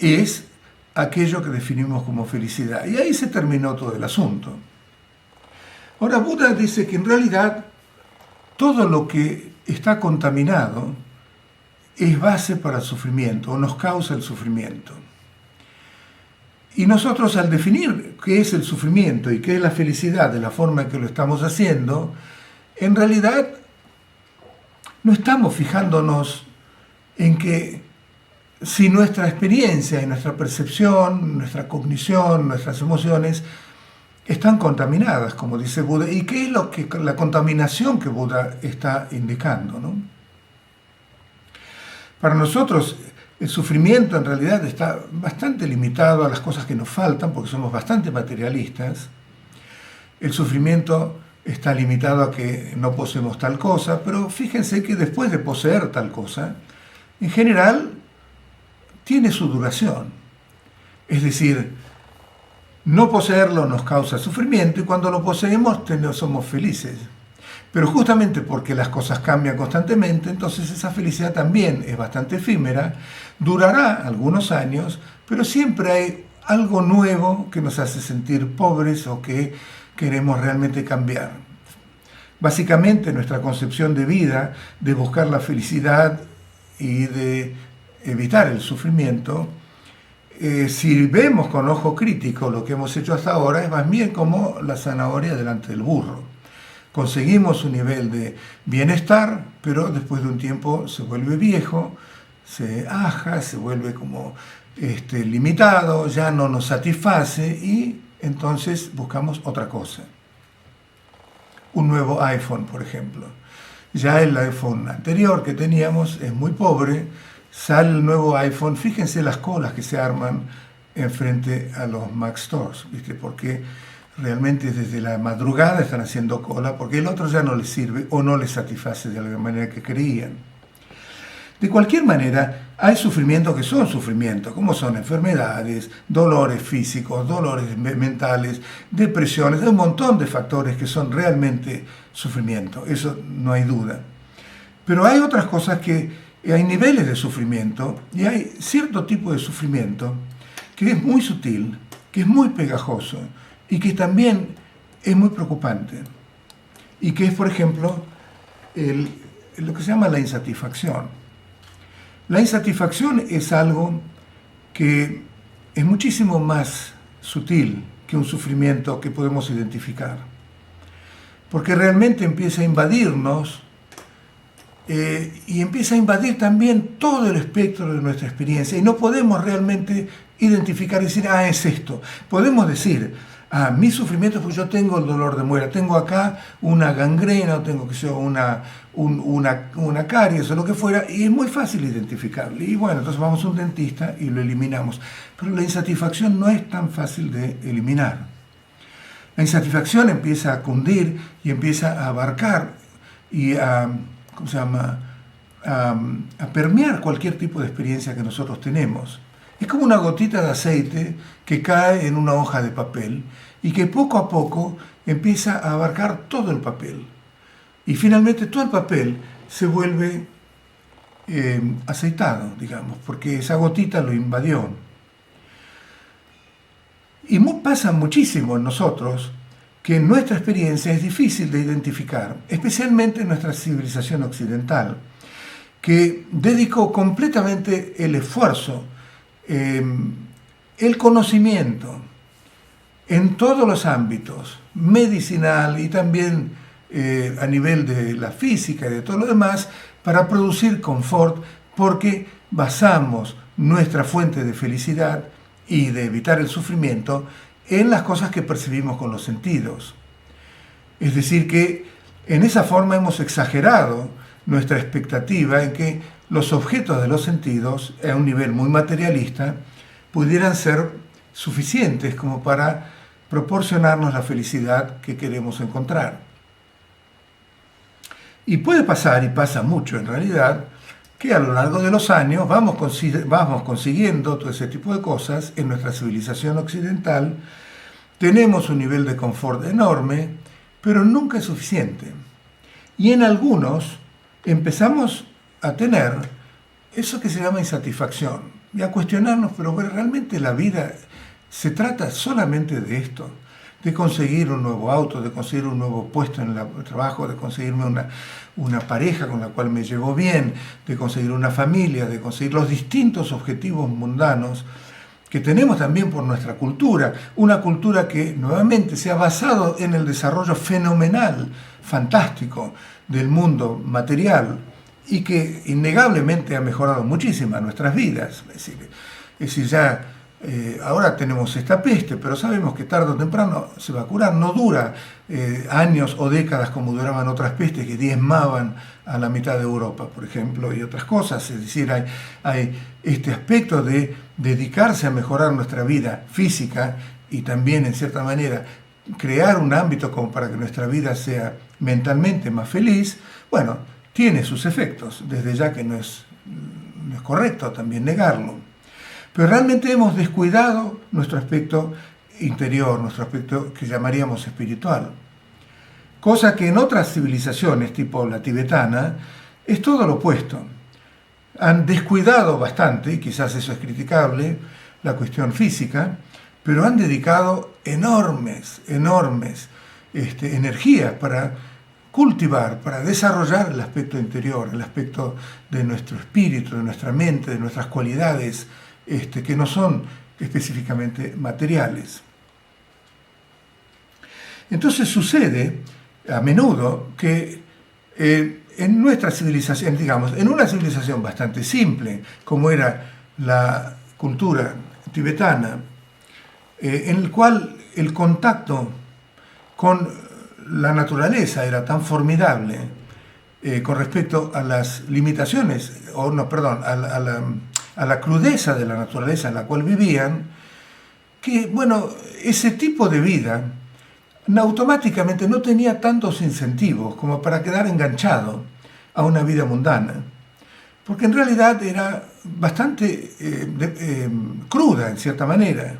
es aquello que definimos como felicidad. Y ahí se terminó todo el asunto. Ahora, Buda dice que en realidad todo lo que está contaminado es base para el sufrimiento o nos causa el sufrimiento. Y nosotros, al definir qué es el sufrimiento y qué es la felicidad de la forma en que lo estamos haciendo, en realidad no estamos fijándonos en que si nuestra experiencia y nuestra percepción, nuestra cognición, nuestras emociones están contaminadas, como dice Buda, y qué es lo que la contaminación que Buda está indicando, ¿no? Para nosotros el sufrimiento en realidad está bastante limitado a las cosas que nos faltan, porque somos bastante materialistas. El sufrimiento está limitado a que no poseemos tal cosa, pero fíjense que después de poseer tal cosa, en general tiene su duración. Es decir, no poseerlo nos causa sufrimiento y cuando lo poseemos somos felices. Pero justamente porque las cosas cambian constantemente, entonces esa felicidad también es bastante efímera, durará algunos años, pero siempre hay algo nuevo que nos hace sentir pobres o que queremos realmente cambiar. Básicamente nuestra concepción de vida, de buscar la felicidad y de evitar el sufrimiento, si vemos con ojo crítico lo que hemos hecho hasta ahora, es más bien como la zanahoria delante del burro. Conseguimos un nivel de bienestar, pero después de un tiempo se vuelve viejo, se aja, se vuelve como limitado, ya no nos satisface y entonces buscamos otra cosa. Un nuevo iPhone, por ejemplo. Ya el iPhone anterior que teníamos es muy pobre, sale el nuevo iPhone, fíjense las colas que se arman enfrente a los Mac Stores, ¿viste? Porque realmente desde la madrugada están haciendo cola, porque el otro ya no les sirve o no les satisface de la manera que creían. De cualquier manera, hay sufrimientos que son sufrimientos, como son enfermedades, dolores físicos, dolores mentales, depresiones, hay un montón de factores que son realmente sufrimiento, eso no hay duda. Pero hay otras cosas que hay niveles de sufrimiento y hay cierto tipo de sufrimiento que es muy sutil, que es muy pegajoso y que también es muy preocupante. Y que es, por ejemplo, lo que se llama la insatisfacción. La insatisfacción es algo que es muchísimo más sutil que un sufrimiento que podemos identificar, porque realmente empieza a invadirnos y empieza a invadir también todo el espectro de nuestra experiencia y no podemos realmente identificar y decir, es esto. Podemos decir, mi sufrimiento es porque yo tengo el dolor de muela, tengo acá una gangrena, o tengo una caries o lo que fuera, y es muy fácil identificarlo. Y bueno, entonces vamos a un dentista y lo eliminamos. Pero la insatisfacción no es tan fácil de eliminar. La insatisfacción empieza a cundir y empieza a abarcar y a permear cualquier tipo de experiencia que nosotros tenemos. Es como una gotita de aceite que cae en una hoja de papel y que poco a poco empieza a abarcar todo el papel. Y finalmente todo el papel se vuelve aceitado, digamos, porque esa gotita lo invadió. Y pasa muchísimo en nosotros que nuestra experiencia es difícil de identificar, especialmente en nuestra civilización occidental, que dedicó completamente el esfuerzo, el conocimiento en todos los ámbitos, medicinal y también a nivel de la física y de todo lo demás, para producir confort, porque basamos nuestra fuente de felicidad y de evitar el sufrimiento en las cosas que percibimos con los sentidos. Es decir, que en esa forma hemos exagerado nuestra expectativa en que los objetos de los sentidos, a un nivel muy materialista, pudieran ser suficientes como para proporcionarnos la felicidad que queremos encontrar. Y puede pasar, y pasa mucho en realidad, que a lo largo de los años vamos consiguiendo todo ese tipo de cosas en nuestra civilización occidental, tenemos un nivel de confort enorme, pero nunca es suficiente. Y en algunos empezamos a tener eso que se llama insatisfacción y a cuestionarnos, pero realmente la vida se trata solamente de esto, de conseguir un nuevo auto, de conseguir un nuevo puesto en el trabajo, de conseguirme una pareja con la cual me llevo bien, de conseguir una familia, de conseguir los distintos objetivos mundanos que tenemos también por nuestra cultura, una cultura que nuevamente se ha basado en el desarrollo fenomenal, fantástico del mundo material y que innegablemente ha mejorado muchísimo nuestras vidas. Es decir, ya ahora tenemos esta peste, pero sabemos que tarde o temprano se va a curar. No dura años o décadas como duraban otras pestes que diezmaban a la mitad de Europa, por ejemplo, y otras cosas. Es decir, hay este aspecto de dedicarse a mejorar nuestra vida física y también, en cierta manera, crear un ámbito como para que nuestra vida sea mentalmente más feliz. Bueno, tiene sus efectos, desde ya que no es correcto también negarlo. Pero realmente hemos descuidado nuestro aspecto interior, nuestro aspecto que llamaríamos espiritual. cosa que en otras civilizaciones, tipo la tibetana, es todo lo opuesto. Han descuidado bastante, y quizás eso es criticable, la cuestión física, pero han dedicado enormes energías para cultivar, para desarrollar el aspecto interior, el aspecto de nuestro espíritu, de nuestra mente, de nuestras cualidades, que no son específicamente materiales. Entonces sucede a menudo que en nuestra civilización, digamos, en una civilización bastante simple, como era la cultura tibetana, en el cual el contacto con la naturaleza era tan formidable con respecto a las limitaciones, o no, perdón, a la crudeza de la naturaleza en la cual vivían, que, bueno, ese tipo de vida automáticamente no tenía tantos incentivos como para quedar enganchado a una vida mundana, porque en realidad era bastante cruda en cierta manera.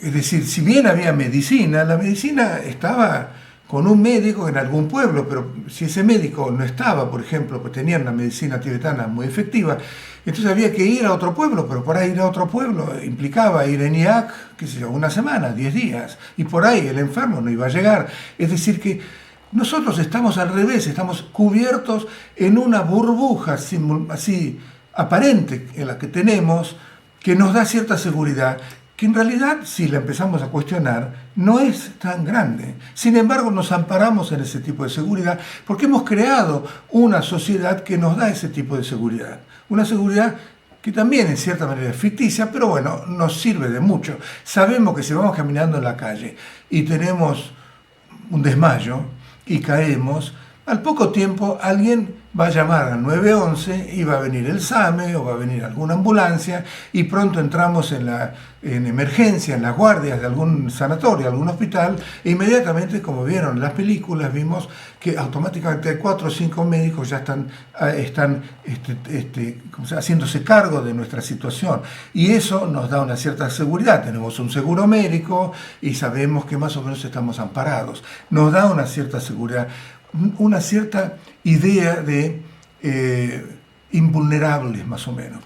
Es decir, si bien había medicina, la medicina estaba con un médico en algún pueblo, pero si ese médico no estaba, por ejemplo, pues tenían una medicina tibetana muy efectiva, entonces había que ir a otro pueblo, pero por ahí ir a otro pueblo implicaba ir en IAC, qué sé yo, una semana, 10 días, y por ahí el enfermo no iba a llegar. Es decir que nosotros estamos al revés, estamos cubiertos en una burbuja así aparente en la que tenemos, que nos da cierta seguridad, que en realidad, si la empezamos a cuestionar, no es tan grande. Sin embargo, nos amparamos en ese tipo de seguridad porque hemos creado una sociedad que nos da ese tipo de seguridad. Una seguridad que también en cierta manera es ficticia, pero bueno, nos sirve de mucho. Sabemos que si vamos caminando en la calle y tenemos un desmayo y caemos, al poco tiempo alguien va a llamar al 911 y va a venir el SAME o va a venir alguna ambulancia y pronto entramos en emergencia, en las guardias de algún sanatorio, algún hospital, e inmediatamente, como vieron en las películas, vimos que automáticamente 4 o 5 médicos ya están haciéndose cargo de nuestra situación. Y eso nos da una cierta seguridad. Tenemos un seguro médico y sabemos que más o menos estamos amparados. Nos da una cierta seguridad, una cierta idea de invulnerables más o menos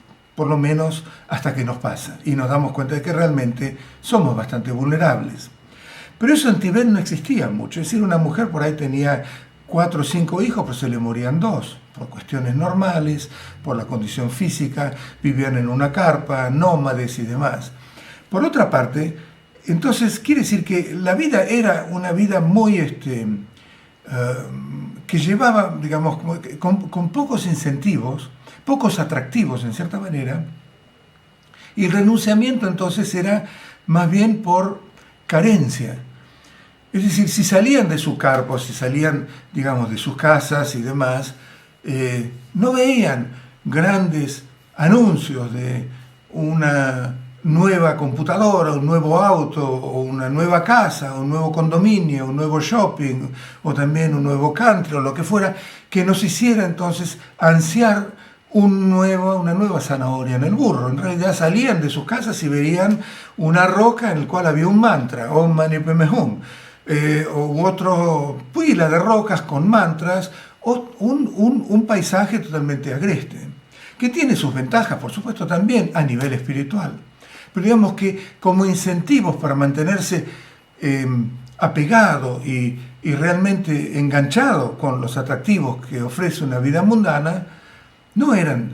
hasta que nos pasa y nos damos cuenta de que realmente somos bastante vulnerables. Pero eso en Tibet no existía mucho, es decir, una mujer por ahí tenía 4 o 5 hijos, pero se le morían 2, por cuestiones normales, por la condición física, vivían en una carpa, nómades y demás. Por otra parte, entonces quiere decir que la vida era una vida muy que llevaba, digamos, con pocos incentivos, pocos atractivos en cierta manera, y el renunciamiento entonces era más bien por carencia. Es decir, si salían de su carpa, si salían, digamos, de sus casas y demás, no veían grandes anuncios de una nueva computadora, un nuevo auto, o una nueva casa, un nuevo condominio, un nuevo shopping, o también un nuevo country, o lo que fuera, que nos hiciera entonces ansiar una nueva zanahoria en el burro. En realidad salían de sus casas y veían una roca en la cual había un mantra, Om Mani Padme Hum, o otra pila de rocas con mantras, o un paisaje totalmente agreste, que tiene sus ventajas, por supuesto, también a nivel espiritual. Pero digamos que como incentivos para mantenerse apegado y realmente enganchado con los atractivos que ofrece una vida mundana, no eran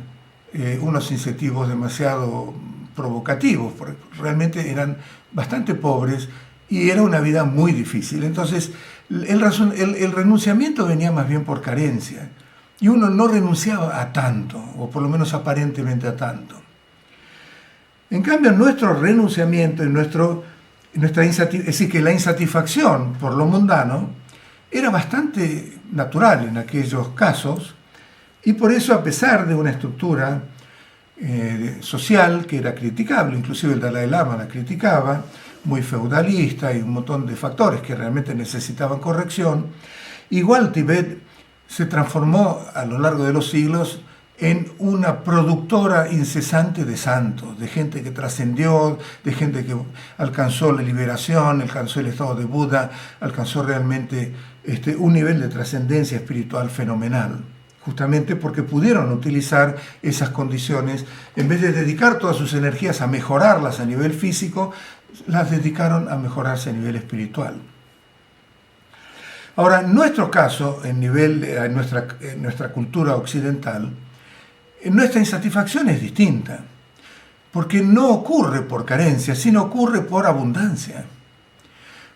unos incentivos demasiado provocativos, porque realmente eran bastante pobres y era una vida muy difícil. Entonces el renunciamiento venía más bien por carencia y uno no renunciaba a tanto, o por lo menos aparentemente a tanto. En cambio, nuestro renunciamiento y es decir, que la insatisfacción por lo mundano era bastante natural en aquellos casos, y por eso, a pesar de una estructura social que era criticable, inclusive el Dalai Lama la criticaba, muy feudalista y un montón de factores que realmente necesitaban corrección, igual Tibet se transformó a lo largo de los siglos en una productora incesante de santos, de gente que trascendió, de gente que alcanzó la liberación, alcanzó el estado de Buda, alcanzó realmente un nivel de trascendencia espiritual fenomenal, justamente porque pudieron utilizar esas condiciones, en vez de dedicar todas sus energías a mejorarlas a nivel físico, las dedicaron a mejorarse a nivel espiritual. Ahora, en nuestro caso, en nuestra cultura occidental, nuestra insatisfacción es distinta, porque no ocurre por carencia, sino ocurre por abundancia.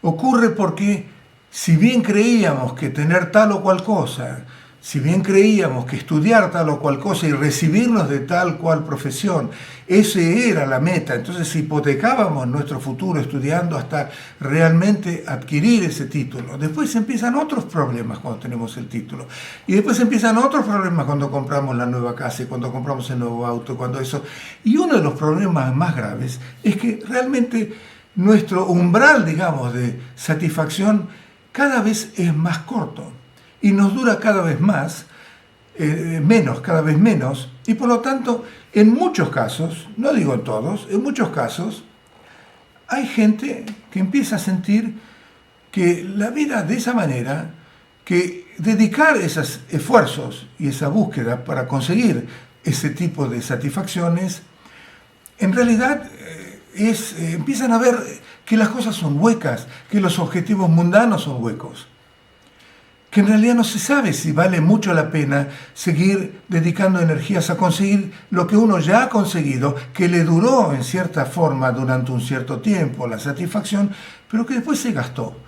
Ocurre porque, si bien creíamos que tener tal o cual cosa, si bien creíamos que estudiar tal o cual cosa y recibirnos de tal cual profesión, ese era la meta, entonces hipotecábamos nuestro futuro estudiando hasta realmente adquirir ese título. Después empiezan otros problemas cuando tenemos el título. Y después empiezan otros problemas cuando compramos la nueva casa y cuando compramos el nuevo auto, cuando eso. Y uno de los problemas más graves es que realmente nuestro umbral, digamos, de satisfacción cada vez es más corto. Y nos dura cada vez más, cada vez menos, y por lo tanto, en muchos casos, no digo en todos, en muchos casos, hay gente que empieza a sentir que la vida de esa manera, que dedicar esos esfuerzos y esa búsqueda para conseguir ese tipo de satisfacciones, en realidad empiezan a ver que las cosas son huecas, que los objetivos mundanos son huecos, que en realidad no se sabe si vale mucho la pena seguir dedicando energías a conseguir lo que uno ya ha conseguido, que le duró en cierta forma durante un cierto tiempo la satisfacción, pero que después se gastó.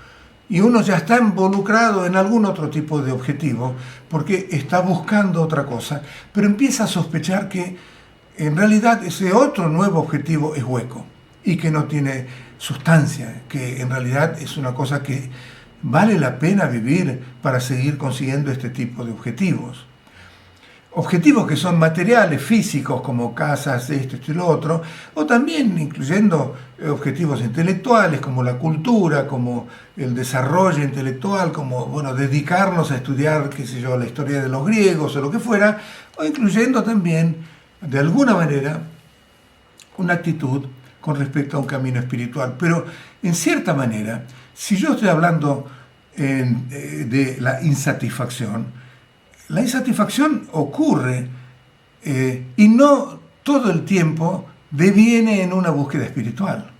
Y uno ya está involucrado en algún otro tipo de objetivo, porque está buscando otra cosa, pero empieza a sospechar que en realidad ese otro nuevo objetivo es hueco y que no tiene sustancia, que en realidad es una cosa que vale la pena vivir para seguir consiguiendo este tipo de objetivos. Objetivos que son materiales, físicos, como casas, esto y lo otro, o también incluyendo objetivos intelectuales, como la cultura, como el desarrollo intelectual, como, bueno, dedicarnos a estudiar, qué sé yo, la historia de los griegos o lo que fuera, o incluyendo también, de alguna manera, una actitud con respecto a un camino espiritual. Pero, en cierta manera, si yo estoy hablando de la insatisfacción ocurre y no todo el tiempo deviene en una búsqueda espiritual.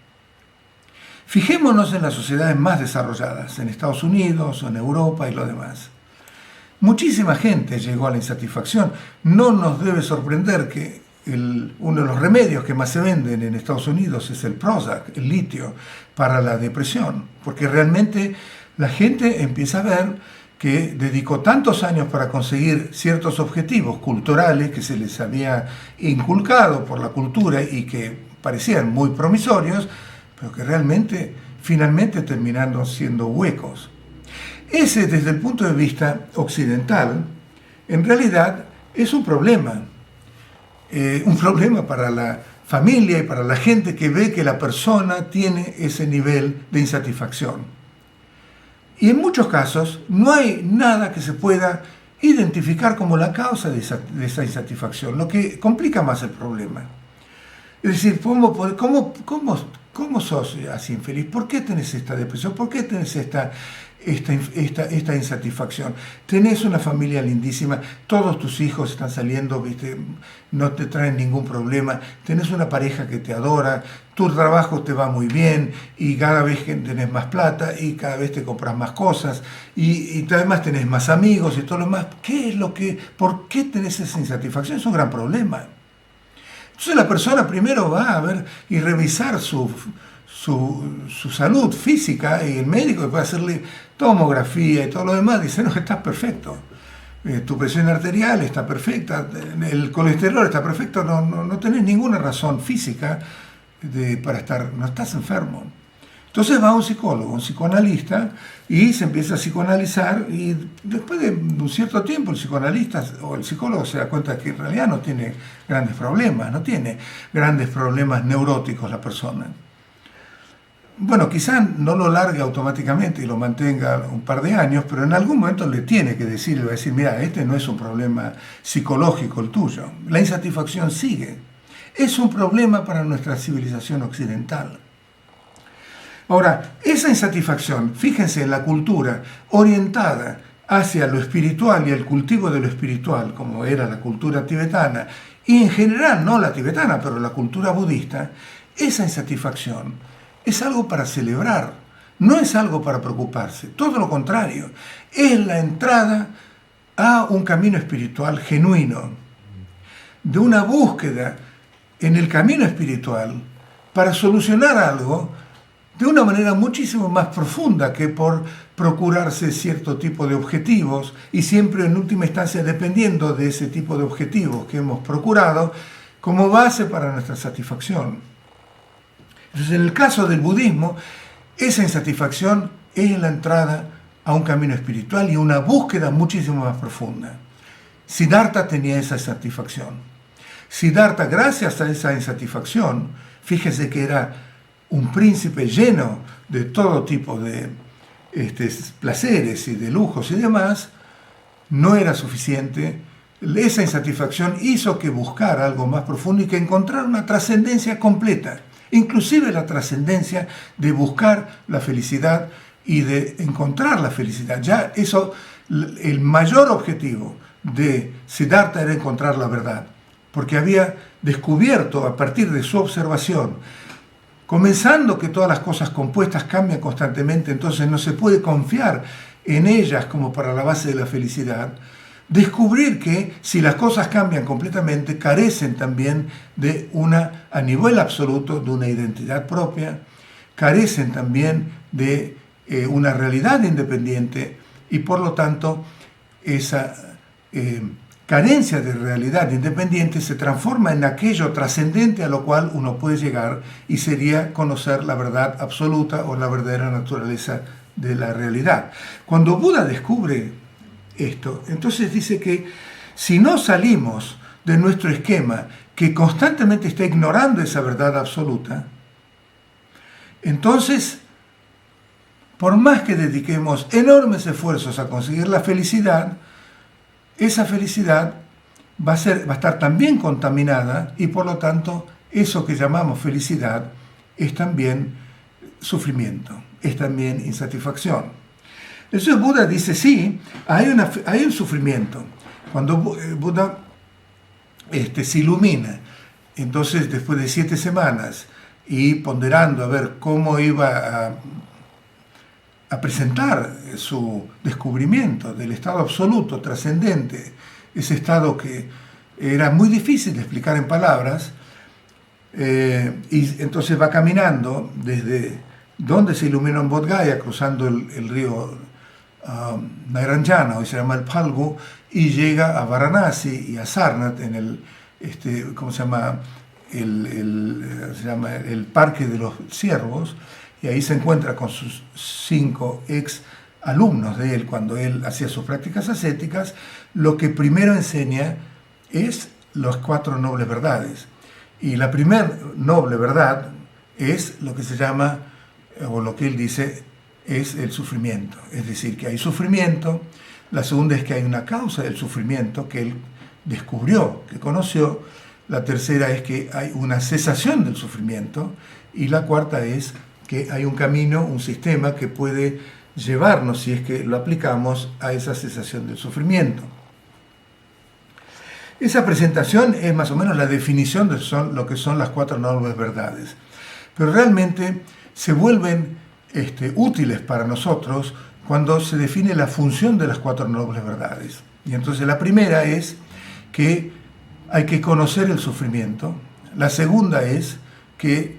Fijémonos en las sociedades más desarrolladas, en Estados Unidos o en Europa y lo demás. Muchísima gente llegó a la insatisfacción. No nos debe sorprender que uno de los remedios que más se venden en Estados Unidos es el Prozac, el litio, para la depresión, porque realmente la gente empieza a ver que dedicó tantos años para conseguir ciertos objetivos culturales que se les había inculcado por la cultura y que parecían muy promisorios, pero que realmente finalmente terminaron siendo huecos. Ese, desde el punto de vista occidental, en realidad es un problema para la familia y para la gente que ve que la persona tiene ese nivel de insatisfacción. Y en muchos casos no hay nada que se pueda identificar como la causa de esa insatisfacción, lo que complica más el problema. Es decir, ¿cómo sos así infeliz? ¿Por qué tenés esta depresión? ¿Por qué tenés esta insatisfacción? Tenés una familia lindísima, todos tus hijos están saliendo, ¿viste? No te traen ningún problema, tenés una pareja que te adora, tu trabajo te va muy bien y cada vez que tenés más plata y cada vez te compras más cosas y además tenés más amigos y todo lo demás. ¿Por qué tenés esa insatisfacción? Es un gran problema. Entonces la persona primero va a ver y revisar su salud física y el médico puede hacerle tomografía y todo lo demás, dice, no, estás perfecto. Tu presión arterial está perfecta, el colesterol está perfecto, no tenés ninguna razón física para estar, no estás enfermo. Entonces va a un psicólogo, un psicoanalista, y se empieza a psicoanalizar, y después de un cierto tiempo el psicoanalista o el psicólogo se da cuenta que en realidad no tiene grandes problemas, no tiene grandes problemas neuróticos la persona. bueno, quizá no lo largue automáticamente y lo mantenga un par de años, pero en algún momento le tiene que decir, le va a decir, mira, este no es un problema psicológico el tuyo. La insatisfacción sigue. Es un problema para nuestra civilización occidental. Ahora, esa insatisfacción, fíjense en la cultura orientada hacia lo espiritual y el cultivo de lo espiritual, como era la cultura tibetana, y en general, no la tibetana, pero la cultura budista, esa insatisfacción es algo para celebrar, no es algo para preocuparse, todo lo contrario, es la entrada a un camino espiritual genuino, de una búsqueda en el camino espiritual para solucionar algo de una manera muchísimo más profunda que por procurarse cierto tipo de objetivos y siempre en última instancia dependiendo de ese tipo de objetivos que hemos procurado como base para nuestra satisfacción. Entonces, en el caso del budismo, esa insatisfacción es la entrada a un camino espiritual y una búsqueda muchísimo más profunda. Siddhartha tenía esa satisfacción. Siddhartha, gracias a esa insatisfacción, fíjese que era un príncipe lleno de todo tipo de placeres y de lujos y demás, no era suficiente. Esa insatisfacción hizo que buscara algo más profundo y que encontrara una trascendencia completa, inclusive la trascendencia de buscar la felicidad y de encontrar la felicidad. Ya eso, el mayor objetivo de Siddhartha era encontrar la verdad, porque había descubierto a partir de su observación, comenzando que todas las cosas compuestas cambian constantemente, entonces no se puede confiar en ellas como para la base de la felicidad, descubrir que si las cosas cambian completamente, carecen también de una, a nivel absoluto, de una identidad propia, carecen también de una realidad independiente y por lo tanto esa carencia de realidad independiente se transforma en aquello trascendente a lo cual uno puede llegar y sería conocer la verdad absoluta o la verdadera naturaleza de la realidad. Cuando Buda descubre esto, entonces dice que si no salimos de nuestro esquema que constantemente está ignorando esa verdad absoluta, entonces, por más que dediquemos enormes esfuerzos a conseguir la felicidad, esa felicidad va a estar también contaminada y por lo tanto eso que llamamos felicidad es también sufrimiento, es también insatisfacción. Entonces Buda dice, sí, hay un sufrimiento. Cuando Buda se ilumina, entonces después de 7 semanas y ponderando a ver cómo iba a presentar su descubrimiento del estado absoluto, trascendente, ese estado que era muy difícil de explicar en palabras, y entonces va caminando desde donde se iluminó en Bodh Gaya, cruzando el río Nairanjana, hoy se llama el Phalgu, y llega a Varanasi y a Sarnath en el, ¿cómo se llama? Se llama el Parque de los Ciervos, y ahí se encuentra con sus 5 ex alumnos de él cuando él hacía sus prácticas ascéticas. Lo que primero enseña es las 4 nobles verdades. Y la primera noble verdad es lo que se llama, o lo que él dice, es el sufrimiento. Es decir, que hay sufrimiento. La segunda es que hay una causa del sufrimiento que él descubrió, que conoció. La tercera es que hay una cesación del sufrimiento. Y la cuarta es que hay un camino, un sistema que puede llevarnos, si es que lo aplicamos, a esa cesación del sufrimiento. Esa presentación es más o menos la definición de lo que son las 4 nobles verdades. Pero realmente se vuelven útiles para nosotros cuando se define la función de las 4 nobles verdades. Y entonces la primera es que hay que conocer el sufrimiento. La segunda es que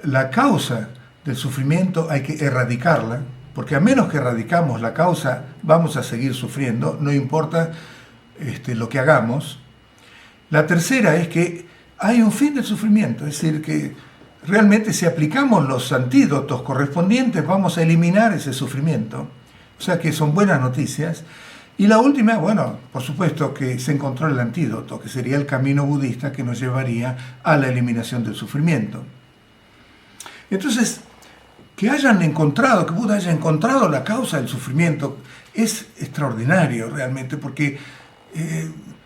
la causa del sufrimiento hay que erradicarla, porque a menos que erradicamos la causa vamos a seguir sufriendo, no importa lo que hagamos. La tercera es que hay un fin del sufrimiento, es decir, que realmente si aplicamos los antídotos correspondientes vamos a eliminar ese sufrimiento, o sea que son buenas noticias. Y la última, bueno, por supuesto que se encontró el antídoto, que sería el camino budista que nos llevaría a la eliminación del sufrimiento. Entonces, que Buda haya encontrado la causa del sufrimiento, es extraordinario realmente, porque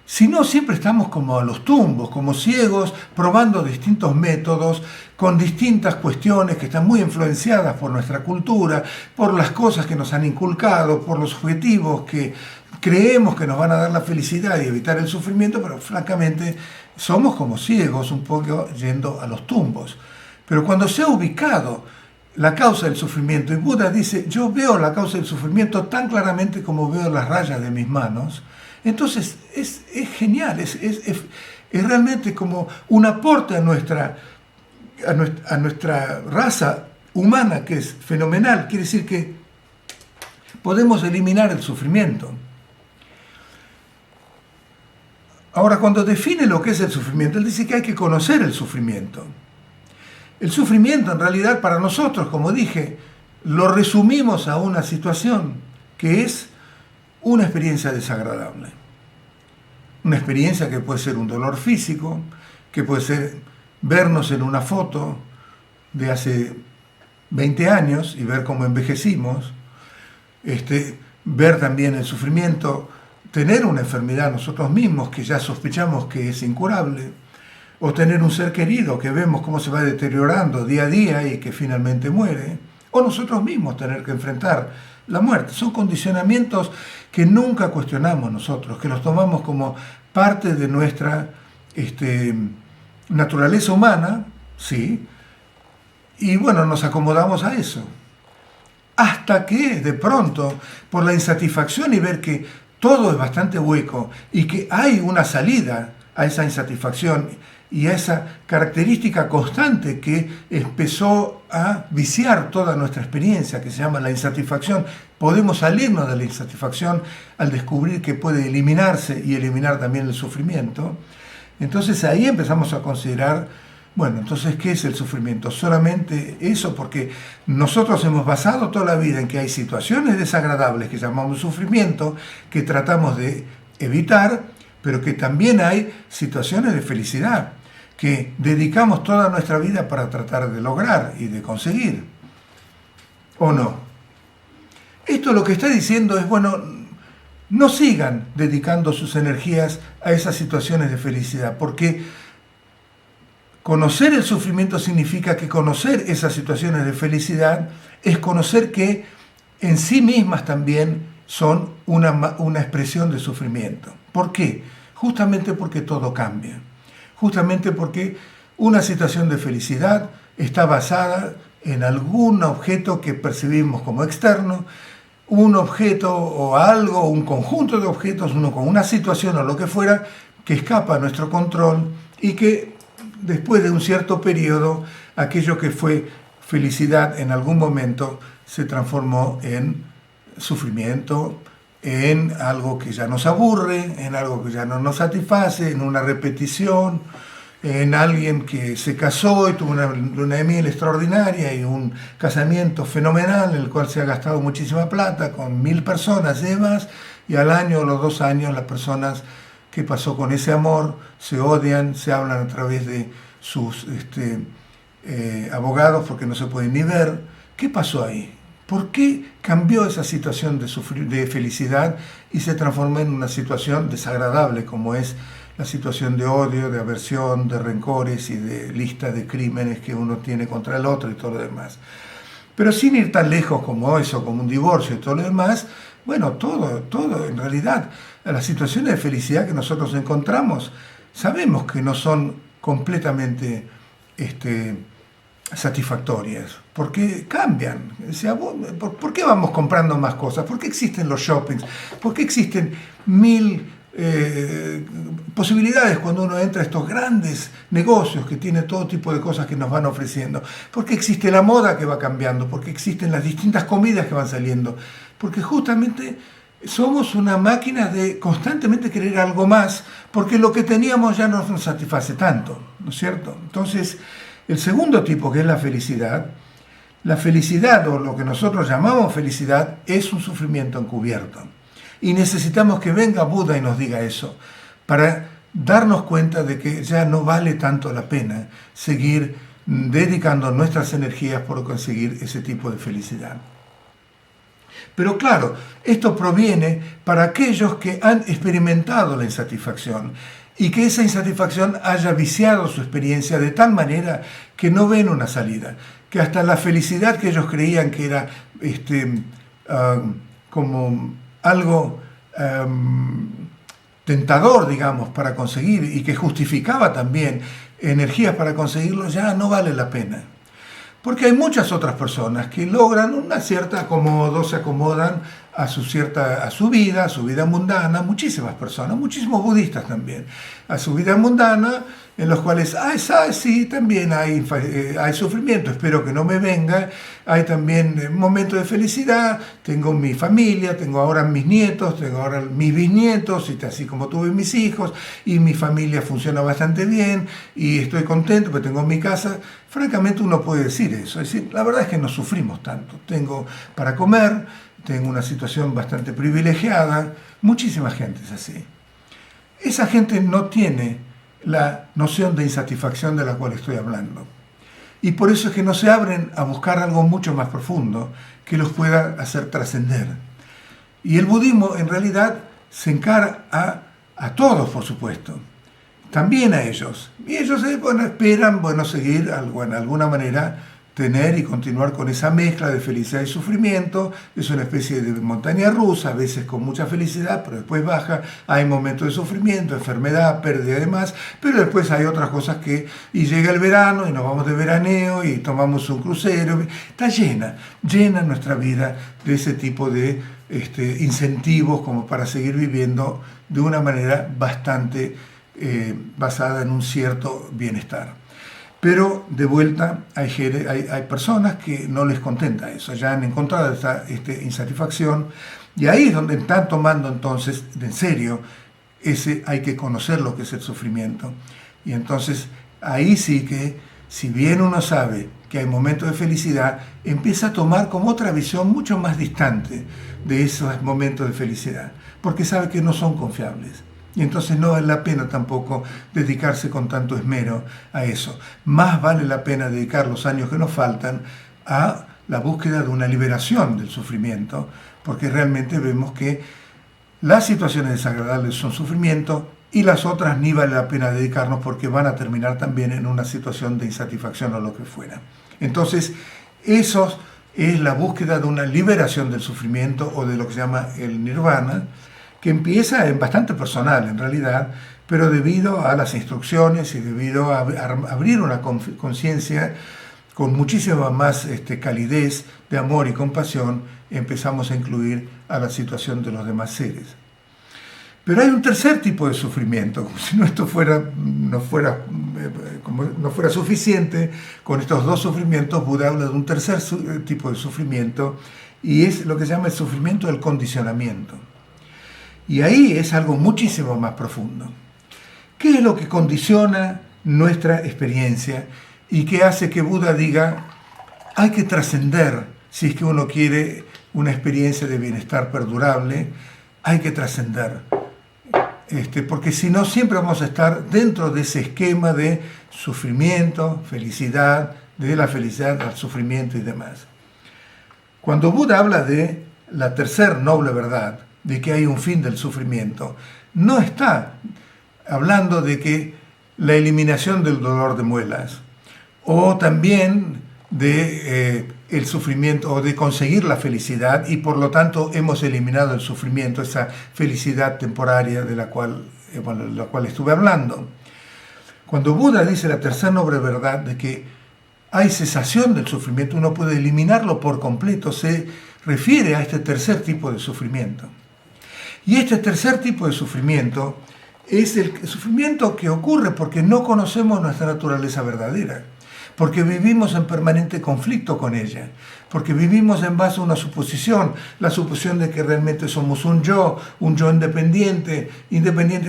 si no, siempre estamos como a los tumbos, como ciegos, probando distintos métodos, con distintas cuestiones que están muy influenciadas por nuestra cultura, por las cosas que nos han inculcado, por los objetivos que creemos que nos van a dar la felicidad y evitar el sufrimiento, pero francamente somos como ciegos, un poco yendo a los tumbos. Pero cuando se ha ubicado la causa del sufrimiento, y Buda dice, yo veo la causa del sufrimiento tan claramente como veo las rayas de mis manos, entonces es genial, es realmente como un aporte a nuestra raza humana, que es fenomenal. Quiere decir que podemos eliminar el sufrimiento. Ahora, cuando define lo que es el sufrimiento, él dice que hay que conocer el sufrimiento. El sufrimiento, en realidad, para nosotros, como dije, lo resumimos a una situación que es una experiencia desagradable. Una experiencia que puede ser un dolor físico, que puede ser vernos en una foto de hace 20 años y ver cómo envejecimos, ver también el sufrimiento, tener una enfermedad nosotros mismos que ya sospechamos que es incurable, o tener un ser querido que vemos cómo se va deteriorando día a día y que finalmente muere, o nosotros mismos tener que enfrentar la muerte. Son condicionamientos que nunca cuestionamos nosotros, que los tomamos como parte de nuestra naturaleza humana, ¿sí? Y bueno, nos acomodamos a eso. Hasta que de pronto, por la insatisfacción y ver que todo es bastante hueco y que hay una salida a esa insatisfacción y a esa característica constante que empezó a viciar toda nuestra experiencia, que se llama la insatisfacción, podemos salirnos de la insatisfacción al descubrir que puede eliminarse y eliminar también el sufrimiento. Entonces ahí empezamos a considerar, bueno, entonces, ¿qué es el sufrimiento? Solamente eso, porque nosotros hemos basado toda la vida en que hay situaciones desagradables que llamamos sufrimiento, que tratamos de evitar, pero que también hay situaciones de felicidad que dedicamos toda nuestra vida para tratar de lograr y de conseguir. ¿O no? Esto lo que está diciendo es, bueno, no sigan dedicando sus energías a esas situaciones de felicidad, porque conocer el sufrimiento significa que conocer esas situaciones de felicidad es conocer que en sí mismas también son una expresión de sufrimiento. ¿Por qué? Justamente porque todo cambia. Justamente porque una situación de felicidad está basada en algún objeto que percibimos como externo, un objeto o algo, un conjunto de objetos, uno con una situación o lo que fuera, que escapa a nuestro control y que después de un cierto periodo, aquello que fue felicidad en algún momento se transformó en sufrimiento, en algo que ya nos aburre, en algo que ya no nos satisface, en una repetición, en alguien que se casó y tuvo una luna de miel extraordinaria y un casamiento fenomenal en el cual se ha gastado muchísima plata con 1000 personas y demás, y al año o los 2 años las personas que pasó con ese amor se odian, se hablan a través de sus abogados porque no se pueden ni ver. ¿Qué pasó ahí? ¿Por qué cambió esa situación de felicidad y se transformó en una situación desagradable como es la situación de odio, de aversión, de rencores y de lista de crímenes que uno tiene contra el otro y todo lo demás? Pero sin ir tan lejos como eso, como un divorcio y todo lo demás, bueno, todo en realidad, las situaciones de felicidad que nosotros encontramos, sabemos que no son completamente satisfactorias, porque cambian. O sea, ¿por qué vamos comprando más cosas? ¿Por qué existen los shoppings? ¿Por qué existen 1000 posibilidades cuando uno entra a estos grandes negocios que tienen todo tipo de cosas que nos van ofreciendo? ¿Por qué existe la moda que va cambiando? ¿Por qué existen las distintas comidas que van saliendo? Porque justamente somos una máquina de constantemente querer algo más, porque lo que teníamos ya no nos satisface tanto, ¿no es cierto? Entonces, el segundo tipo, que es la felicidad, o lo que nosotros llamamos felicidad, es un sufrimiento encubierto. Y necesitamos que venga Buda y nos diga eso, para darnos cuenta de que ya no vale tanto la pena seguir dedicando nuestras energías por conseguir ese tipo de felicidad. Pero claro, esto proviene para aquellos que han experimentado la insatisfacción y que esa insatisfacción haya viciado su experiencia de tal manera que no ven una salida, que hasta la felicidad que ellos creían que era como algo tentador, digamos, para conseguir y que justificaba también energías para conseguirlo, ya no vale la pena. Porque hay muchas otras personas que logran una cierta acomodo, se acomodan a su vida mundana, muchísimas personas, muchísimos budistas también, a su vida mundana, en los cuales, sí, también hay sufrimiento, espero que no me venga, hay también momentos de felicidad, tengo mi familia, tengo ahora mis nietos, tengo ahora mis bisnietos, y así como tuve mis hijos, y mi familia funciona bastante bien, y estoy contento, porque tengo mi casa. Francamente uno puede decir eso, es decir, la verdad es que no sufrimos tanto, tengo para comer, tengo una situación bastante privilegiada, muchísima gente es así. Esa gente no tiene la noción de insatisfacción de la cual estoy hablando. Y por eso es que no se abren a buscar algo mucho más profundo que los pueda hacer trascender. Y el budismo en realidad se encara a todos, por supuesto, también a ellos. Y ellos esperan seguir en alguna manera tener y continuar con esa mezcla de felicidad y sufrimiento. Es una especie de montaña rusa, a veces con mucha felicidad, pero después baja, hay momentos de sufrimiento, enfermedad, pérdida y demás, pero después hay otras cosas y llega el verano y nos vamos de veraneo y tomamos un crucero. Está llena nuestra vida de ese tipo de incentivos como para seguir viviendo de una manera bastante basada en un cierto bienestar. Pero de vuelta hay personas que no les contenta eso, ya han encontrado esta insatisfacción, y ahí es donde están tomando entonces en serio hay que conocer lo que es el sufrimiento. Y entonces ahí sí que, si bien uno sabe que hay momentos de felicidad, empieza a tomar como otra visión mucho más distante de esos momentos de felicidad, porque sabe que no son confiables. Y entonces no vale la pena tampoco dedicarse con tanto esmero a eso. Más vale la pena dedicar los años que nos faltan a la búsqueda de una liberación del sufrimiento, porque realmente vemos que las situaciones desagradables son sufrimiento y las otras ni vale la pena dedicarnos porque van a terminar también en una situación de insatisfacción o lo que fuera. Entonces, eso es la búsqueda de una liberación del sufrimiento o de lo que se llama el nirvana, que empieza en bastante personal en realidad, pero debido a las instrucciones y debido a abrir una conciencia con muchísima más calidez de amor y compasión, empezamos a incluir a la situación de los demás seres. Pero hay un tercer tipo de sufrimiento, como si esto no fuera suficiente. Con estos dos sufrimientos, Buda habla de un tercer tipo de sufrimiento, y es lo que se llama el sufrimiento del condicionamiento. Y ahí es algo muchísimo más profundo. ¿Qué es lo que condiciona nuestra experiencia y qué hace que Buda diga hay que trascender? Si es que uno quiere una experiencia de bienestar perdurable, hay que trascender. Porque si no, siempre vamos a estar dentro de ese esquema de sufrimiento, felicidad, de la felicidad al sufrimiento y demás. Cuando Buda habla de la tercer noble verdad, de que hay un fin del sufrimiento, no está hablando de que la eliminación del dolor de muelas, o también de el sufrimiento, o de conseguir la felicidad, y por lo tanto hemos eliminado el sufrimiento, esa felicidad temporaria de la cual estuve hablando. Cuando Buda dice la tercera noble verdad de que hay cesación del sufrimiento, uno puede eliminarlo por completo, se refiere a este tercer tipo de sufrimiento. Y este tercer tipo de sufrimiento es el sufrimiento que ocurre porque no conocemos nuestra naturaleza verdadera, porque vivimos en permanente conflicto con ella, porque vivimos en base a una suposición, la suposición de que realmente somos un yo independiente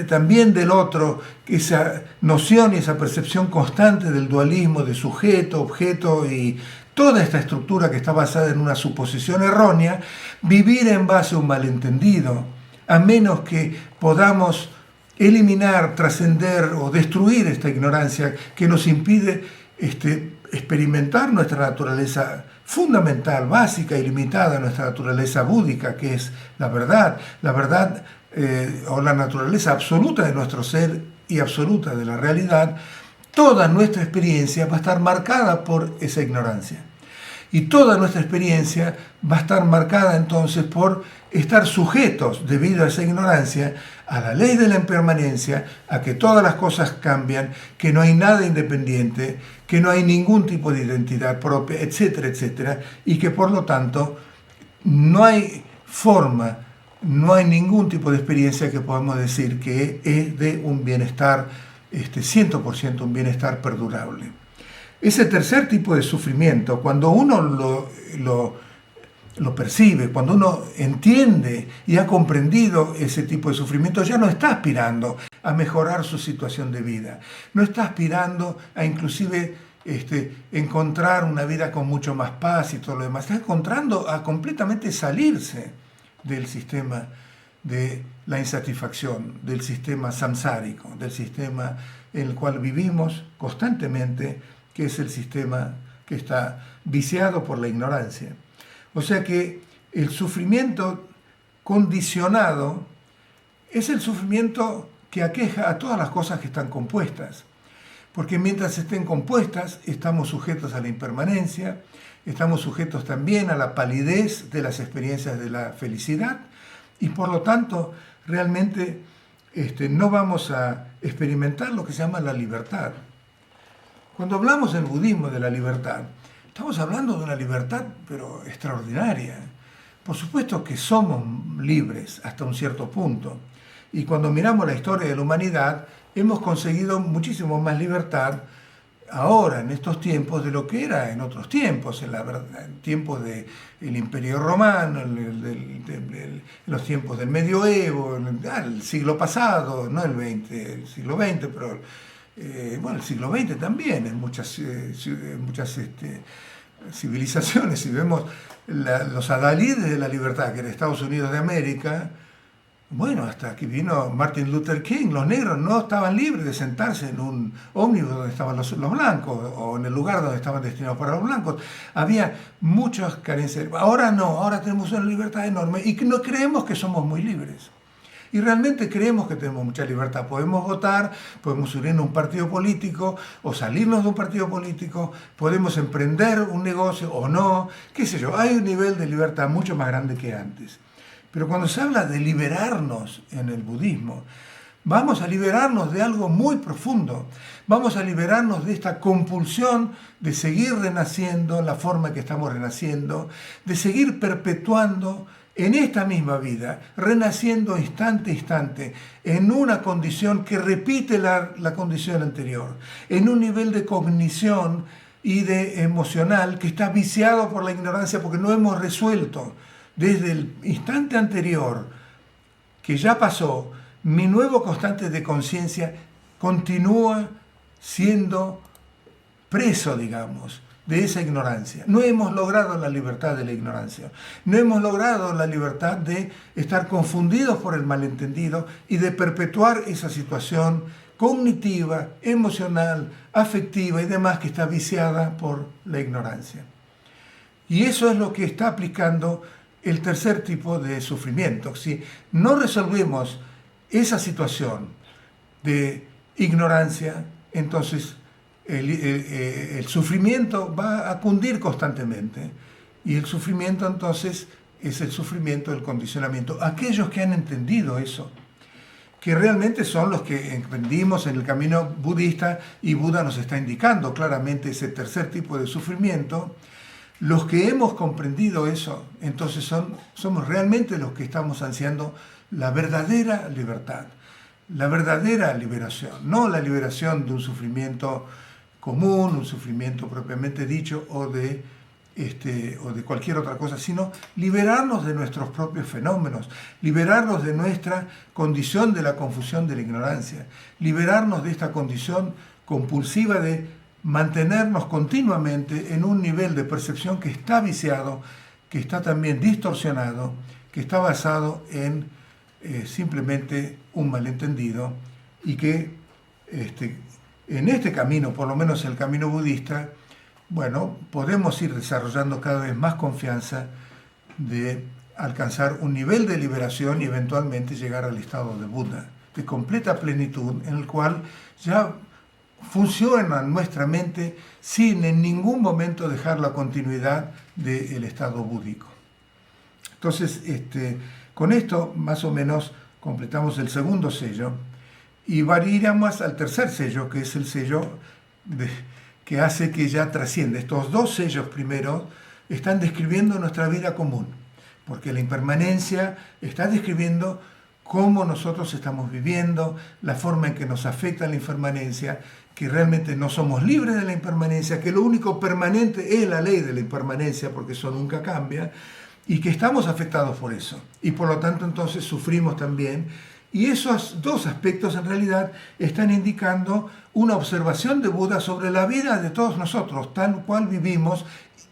también del otro, esa noción y esa percepción constante del dualismo de sujeto, objeto y toda esta estructura que está basada en una suposición errónea, vivir en base a un malentendido, a menos que podamos eliminar, trascender o destruir esta ignorancia que nos impide experimentar nuestra naturaleza fundamental, básica y limitada, nuestra naturaleza búdica, que es la verdad o la naturaleza absoluta de nuestro ser y absoluta de la realidad, toda nuestra experiencia va a estar marcada por esa ignorancia. Y toda nuestra experiencia va a estar marcada entonces por estar sujetos, debido a esa ignorancia, a la ley de la impermanencia, a que todas las cosas cambian, que no hay nada independiente, que no hay ningún tipo de identidad propia, etcétera, etcétera, y que por lo tanto no hay forma, no hay ningún tipo de experiencia que podamos decir que es de un bienestar, 100% un bienestar perdurable. Ese tercer tipo de sufrimiento, cuando uno lo percibe, cuando uno entiende y ha comprendido ese tipo de sufrimiento, ya no está aspirando a mejorar su situación de vida, no está aspirando a inclusive encontrar una vida con mucho más paz y todo lo demás, está encontrando a completamente salirse del sistema de la insatisfacción, del sistema samsárico, del sistema en el cual vivimos constantemente, que es el sistema que está viciado por la ignorancia. O sea que el sufrimiento condicionado es el sufrimiento que aqueja a todas las cosas que están compuestas. Porque mientras estén compuestas, estamos sujetos a la impermanencia, estamos sujetos también a la palidez de las experiencias de la felicidad y por lo tanto realmente no vamos a experimentar lo que se llama la libertad. Cuando hablamos en el budismo de la libertad, estamos hablando de una libertad, pero extraordinaria. Por supuesto que somos libres hasta un cierto punto. Y cuando miramos la historia de la humanidad, hemos conseguido muchísimo más libertad ahora, en estos tiempos, de lo que era en otros tiempos, en tiempos del Imperio Romano, en los tiempos del Medioevo, el siglo pasado, no el siglo XX, pero el siglo XX también, en muchas civilizaciones. Si vemos los adalides de la libertad, que era Estados Unidos de América, bueno, hasta que vino Martin Luther King, los negros no estaban libres de sentarse en un ómnibus donde estaban los blancos o en el lugar donde estaban destinados para los blancos. Había muchas carencias. Ahora no, ahora tenemos una libertad enorme y no creemos que somos muy libres. Y realmente creemos que tenemos mucha libertad. Podemos votar, podemos unirnos a un partido político o salirnos de un partido político, podemos emprender un negocio o no, qué sé yo. Hay un nivel de libertad mucho más grande que antes. Pero cuando se habla de liberarnos en el budismo, vamos a liberarnos de algo muy profundo. Vamos a liberarnos de esta compulsión de seguir renaciendo en la forma que estamos renaciendo, de seguir perpetuando en esta misma vida, renaciendo instante a instante, en una condición que repite la condición anterior, en un nivel de cognición y de emocional que está viciado por la ignorancia porque no hemos resuelto desde el instante anterior que ya pasó. Mi nuevo constante de conciencia continúa siendo preso, digamos, de esa ignorancia. No hemos logrado la libertad de la ignorancia. No hemos logrado la libertad de estar confundidos por el malentendido y de perpetuar esa situación cognitiva, emocional, afectiva y demás que está viciada por la ignorancia. Y eso es lo que está aplicando el tercer tipo de sufrimiento. Si no resolvemos esa situación de ignorancia, entonces el sufrimiento va a cundir constantemente. Y el sufrimiento entonces es el sufrimiento del condicionamiento. Aquellos que han entendido eso, que realmente son los que emprendimos en el camino budista, y Buda nos está indicando claramente ese tercer tipo de sufrimiento, los que hemos comprendido eso, entonces somos realmente los que estamos ansiando la verdadera libertad, la verdadera liberación, no la liberación de un sufrimiento común, un sufrimiento propiamente dicho o de cualquier otra cosa, sino liberarnos de nuestros propios fenómenos, liberarnos de nuestra condición de la confusión de la ignorancia, liberarnos de esta condición compulsiva de mantenernos continuamente en un nivel de percepción que está viciado, que está también distorsionado, que está basado en simplemente un malentendido y que en este camino, por lo menos el camino budista, bueno, podemos ir desarrollando cada vez más confianza de alcanzar un nivel de liberación y eventualmente llegar al estado de Buda, de completa plenitud, en el cual ya funciona nuestra mente sin en ningún momento dejar la continuidad del estado búdico. Entonces, con esto más o menos completamos el segundo sello y iríamos al tercer sello, que es el sello que hace que ya trasciende. Estos dos sellos primeros están describiendo nuestra vida común, porque la impermanencia está describiendo cómo nosotros estamos viviendo, la forma en que nos afecta la impermanencia, que realmente no somos libres de la impermanencia, que lo único permanente es la ley de la impermanencia, porque eso nunca cambia, y que estamos afectados por eso. Y por lo tanto entonces sufrimos también. Y esos dos aspectos en realidad están indicando una observación de Buda sobre la vida de todos nosotros, tal cual vivimos,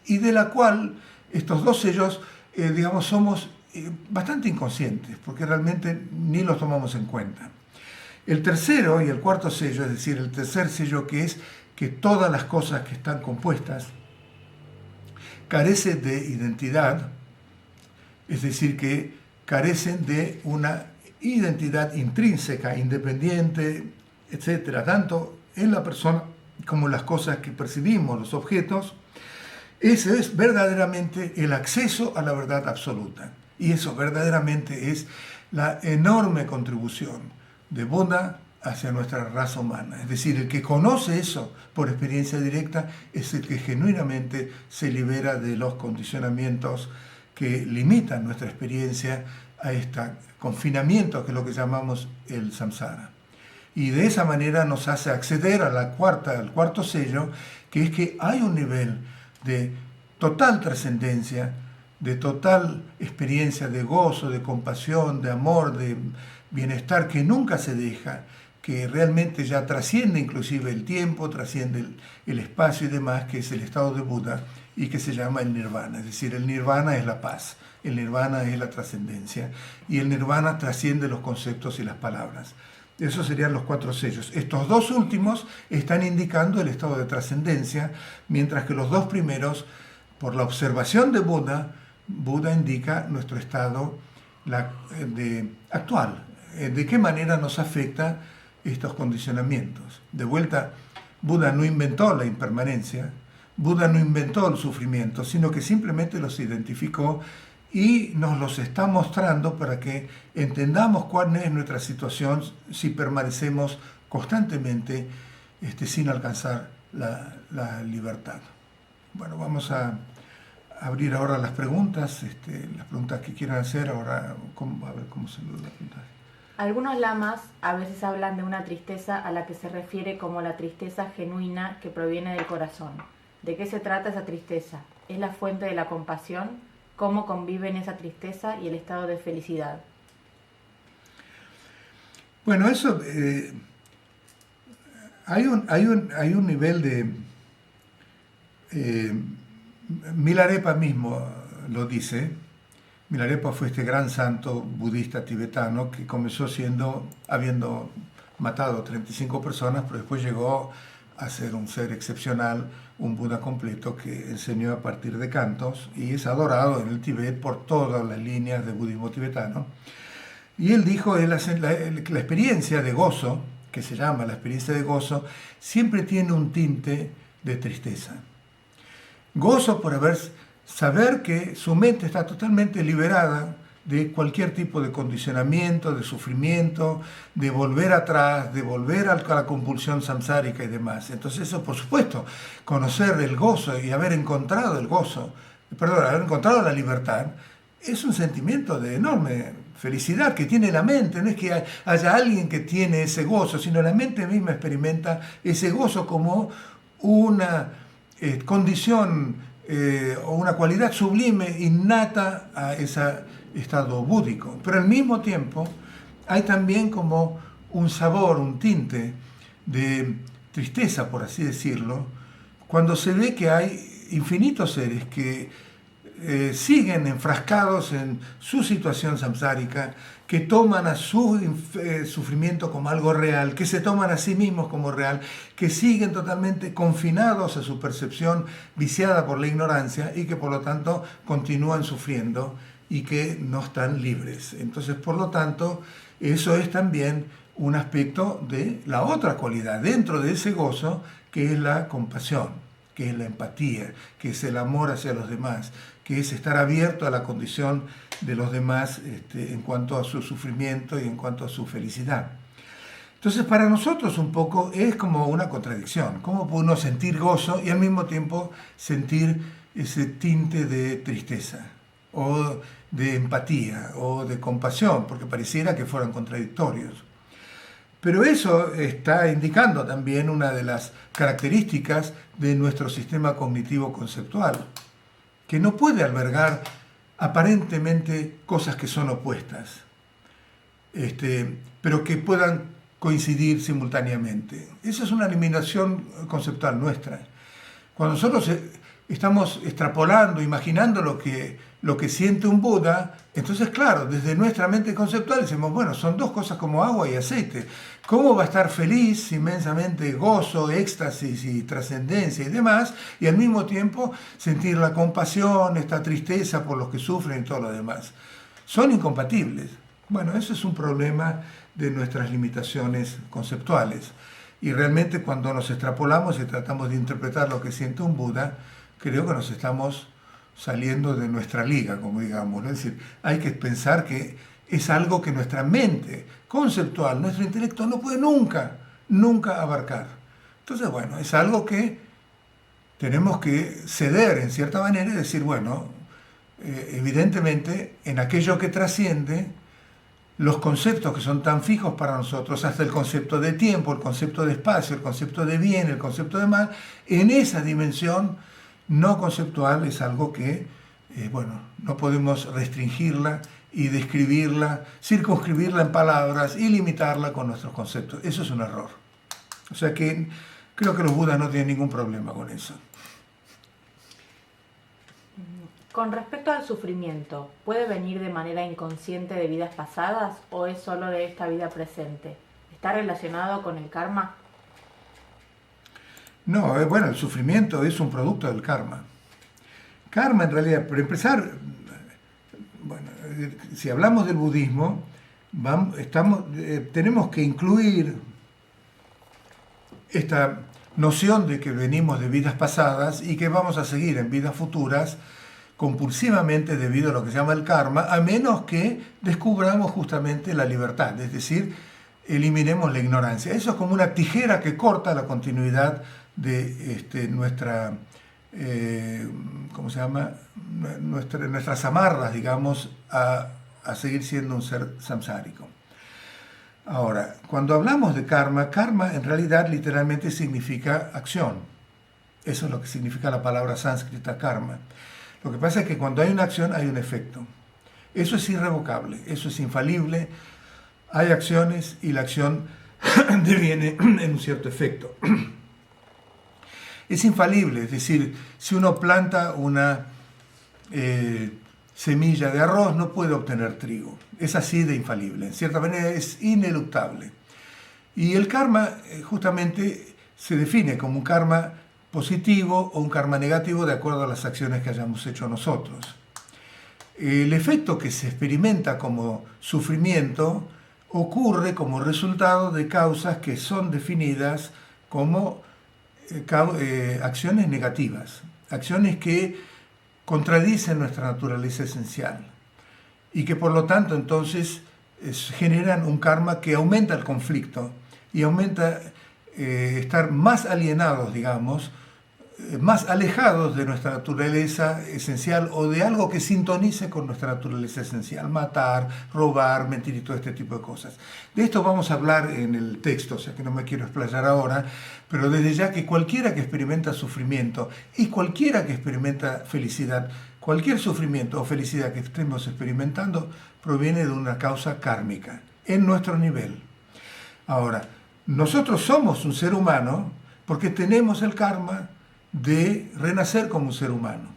y de la cual estos dos sellos, digamos, somos bastante inconscientes, porque realmente ni los tomamos en cuenta. El tercero y el cuarto sello, es decir, el tercer sello, que es que todas las cosas que están compuestas carecen de identidad, es decir, que carecen de una identidad intrínseca, independiente, etcétera, tanto en la persona como en las cosas que percibimos, los objetos. Ese es verdaderamente el acceso a la verdad absoluta. Y eso verdaderamente es la enorme contribución de Buda hacia nuestra raza humana. Es decir, el que conoce eso por experiencia directa es el que genuinamente se libera de los condicionamientos que limitan nuestra experiencia a este confinamiento, que es lo que llamamos el samsara. Y de esa manera nos hace acceder a al cuarto sello, que es que hay un nivel de total trascendencia, de total experiencia de gozo, de compasión, de amor, de bienestar, que nunca se deja, que realmente ya trasciende inclusive el tiempo, trasciende el espacio y demás, que es el estado de Buda y que se llama el nirvana. Es decir, el nirvana es la paz, el nirvana es la trascendencia y el nirvana trasciende los conceptos y las palabras. Esos serían los cuatro sellos. Estos dos últimos están indicando el estado de trascendencia, mientras que los dos primeros, por la observación de Buda, Buda indica nuestro estado actual, de qué manera nos afecta estos condicionamientos. De vuelta, Buda no inventó la impermanencia, Buda no inventó el sufrimiento, sino que simplemente los identificó y nos los está mostrando para que entendamos cuál es nuestra situación si permanecemos constantemente sin alcanzar la libertad. Bueno, vamos a abrir ahora las preguntas que quieran hacer ahora, a ver cómo se lo preguntas. Algunos lamas a veces hablan de una tristeza a la que se refiere como la tristeza genuina que proviene del corazón. ¿De qué se trata esa tristeza? ¿Es la fuente de la compasión? ¿Cómo conviven esa tristeza y el estado de felicidad? Bueno, eso hay un nivel de Milarepa mismo lo dice. Milarepa fue este gran santo budista tibetano que comenzó habiendo matado 35 personas, pero después llegó a ser un ser excepcional, un Buda completo que enseñó a partir de cantos y es adorado en el Tíbet por todas las líneas de budismo tibetano. Y él dijo que la experiencia de gozo, que se llama la experiencia de gozo, siempre tiene un tinte de tristeza. Gozo por saber que su mente está totalmente liberada de cualquier tipo de condicionamiento, de sufrimiento, de volver atrás, de volver a la compulsión samsárica y demás. Entonces eso, por supuesto, conocer el gozo y haber encontrado haber encontrado la libertad, es un sentimiento de enorme felicidad que tiene la mente. No es que haya alguien que tiene ese gozo, sino la mente misma experimenta ese gozo como una condición o una cualidad sublime, innata a ese estado búdico. Pero al mismo tiempo hay también como un sabor, un tinte de tristeza, por así decirlo, cuando se ve que hay infinitos seres que siguen enfrascados en su situación samsárica, que toman a su sufrimiento como algo real, que se toman a sí mismos como real, que siguen totalmente confinados a su percepción viciada por la ignorancia y que por lo tanto continúan sufriendo y que no están libres. Entonces, por lo tanto, eso es también un aspecto de la otra cualidad dentro de ese gozo, que es la compasión, que es la empatía, que es el amor hacia los demás, que es estar abierto a la condición de los demás en cuanto a su sufrimiento y en cuanto a su felicidad. Entonces, para nosotros un poco es como una contradicción. ¿Cómo puede uno sentir gozo y al mismo tiempo sentir ese tinte de tristeza o de empatía o de compasión? Porque pareciera que fueran contradictorios. Pero eso está indicando también una de las características de nuestro sistema cognitivo conceptual, que no puede albergar aparentemente cosas que son opuestas, pero que puedan coincidir simultáneamente. Esa es una eliminación conceptual nuestra. Cuando nosotros estamos extrapolando, imaginando lo que siente un Buda, entonces claro, desde nuestra mente conceptual decimos, bueno, son dos cosas como agua y aceite. ¿Cómo va a estar feliz, inmensamente gozo, éxtasis y trascendencia y demás, y al mismo tiempo sentir la compasión, esta tristeza por los que sufren y todo lo demás? Son incompatibles. Bueno, eso es un problema de nuestras limitaciones conceptuales. Y realmente cuando nos extrapolamos y tratamos de interpretar lo que siente un Buda, creo que nos estamos saliendo de nuestra liga, como digamos, ¿no? Es decir, hay que pensar que es algo que nuestra mente conceptual, nuestro intelecto no puede nunca abarcar. Entonces, bueno, es algo que tenemos que ceder en cierta manera y decir, bueno, evidentemente en aquello que trasciende, los conceptos que son tan fijos para nosotros, hasta el concepto de tiempo, el concepto de espacio, el concepto de bien, el concepto de mal, en esa dimensión no conceptual es algo que, no podemos restringirla y describirla, circunscribirla en palabras y limitarla con nuestros conceptos. Eso es un error. O sea que creo que los Budas no tienen ningún problema con eso. Con respecto al sufrimiento, ¿puede venir de manera inconsciente de vidas pasadas o es solo de esta vida presente? ¿Está relacionado con el karma? No, el sufrimiento es un producto del karma. Karma, en realidad, para empezar, si hablamos del budismo, tenemos que incluir esta noción de que venimos de vidas pasadas y que vamos a seguir en vidas futuras compulsivamente debido a lo que se llama el karma, a menos que descubramos justamente la libertad, es decir, eliminemos la ignorancia. Eso es como una tijera que corta la continuidad de nuestra, nuestras amarras, digamos, a seguir siendo un ser samsárico. Ahora, cuando hablamos de karma, karma en realidad literalmente significa acción. Eso es lo que significa la palabra sánscrita karma. Lo que pasa es que cuando hay una acción hay un efecto. Eso es irrevocable, eso es infalible. Hay acciones y la acción deviene en un cierto efecto. Es infalible, es decir, si uno planta una semilla de arroz no puede obtener trigo. Es así de infalible, en cierta manera es ineluctable. Y el karma justamente se define como un karma positivo o un karma negativo de acuerdo a las acciones que hayamos hecho nosotros. El efecto que se experimenta como sufrimiento ocurre como resultado de causas que son definidas como acciones negativas, acciones que contradicen nuestra naturaleza esencial y que por lo tanto entonces generan un karma que aumenta el conflicto y aumenta estar más alienados, digamos, más alejados de nuestra naturaleza esencial o de algo que sintonice con nuestra naturaleza esencial, matar, robar, mentir y todo este tipo de cosas. De esto vamos a hablar en el texto, o sea que no me quiero explayar ahora, pero desde ya que cualquiera que experimenta sufrimiento y cualquiera que experimenta felicidad, cualquier sufrimiento o felicidad que estemos experimentando proviene de una causa kármica, en nuestro nivel. Ahora, nosotros somos un ser humano porque tenemos el karma de renacer como un ser humano.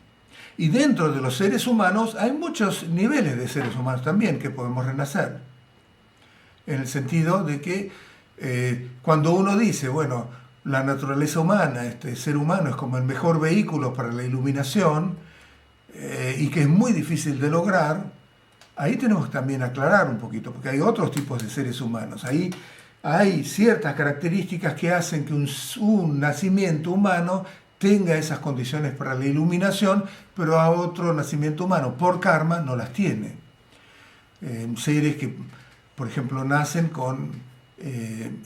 Y dentro de los seres humanos hay muchos niveles de seres humanos también que podemos renacer. En el sentido de que cuando uno dice, bueno, la naturaleza humana, este ser humano es como el mejor vehículo para la iluminación y que es muy difícil de lograr, ahí tenemos que también aclarar un poquito, porque hay otros tipos de seres humanos. Ahí hay ciertas características que hacen que un nacimiento humano tenga esas condiciones para la iluminación, pero a otro nacimiento humano por karma no las tiene. Seres que, por ejemplo, nacen con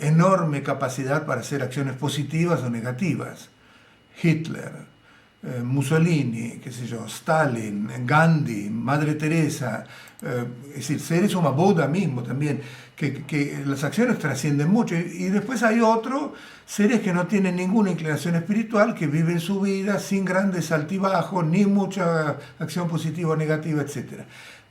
enorme capacidad para hacer acciones positivas o negativas. Hitler, Mussolini, qué sé yo, Stalin, Gandhi, Madre Teresa, es decir, seres humanos, Buda mismo también, que las acciones trascienden mucho. Y después hay otros seres que no tienen ninguna inclinación espiritual, que viven su vida sin grandes altibajos, ni mucha acción positiva o negativa, etc.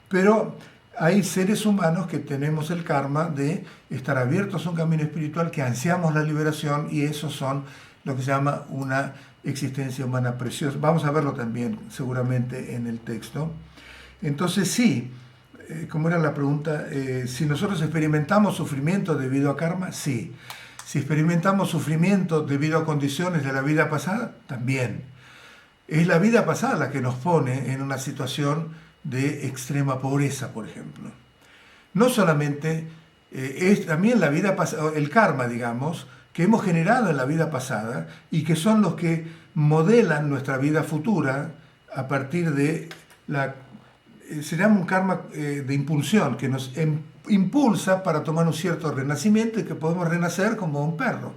Pero hay seres humanos que tenemos el karma de estar abiertos a un camino espiritual, que ansiamos la liberación, y esos son lo que se llama una existencia humana preciosa. Vamos a verlo también seguramente en el texto. Entonces sí, ¿cómo era la pregunta? Si nosotros experimentamos sufrimiento debido a karma, sí. Si experimentamos sufrimiento debido a condiciones de la vida pasada, también. Es la vida pasada la que nos pone en una situación de extrema pobreza, por ejemplo. No solamente, es también la vida pasada, el karma, digamos, que hemos generado en la vida pasada y que son los que modelan nuestra vida futura a partir de se llama un karma de impulsión, que nos impulsa para tomar un cierto renacimiento, y que podemos renacer como un perro,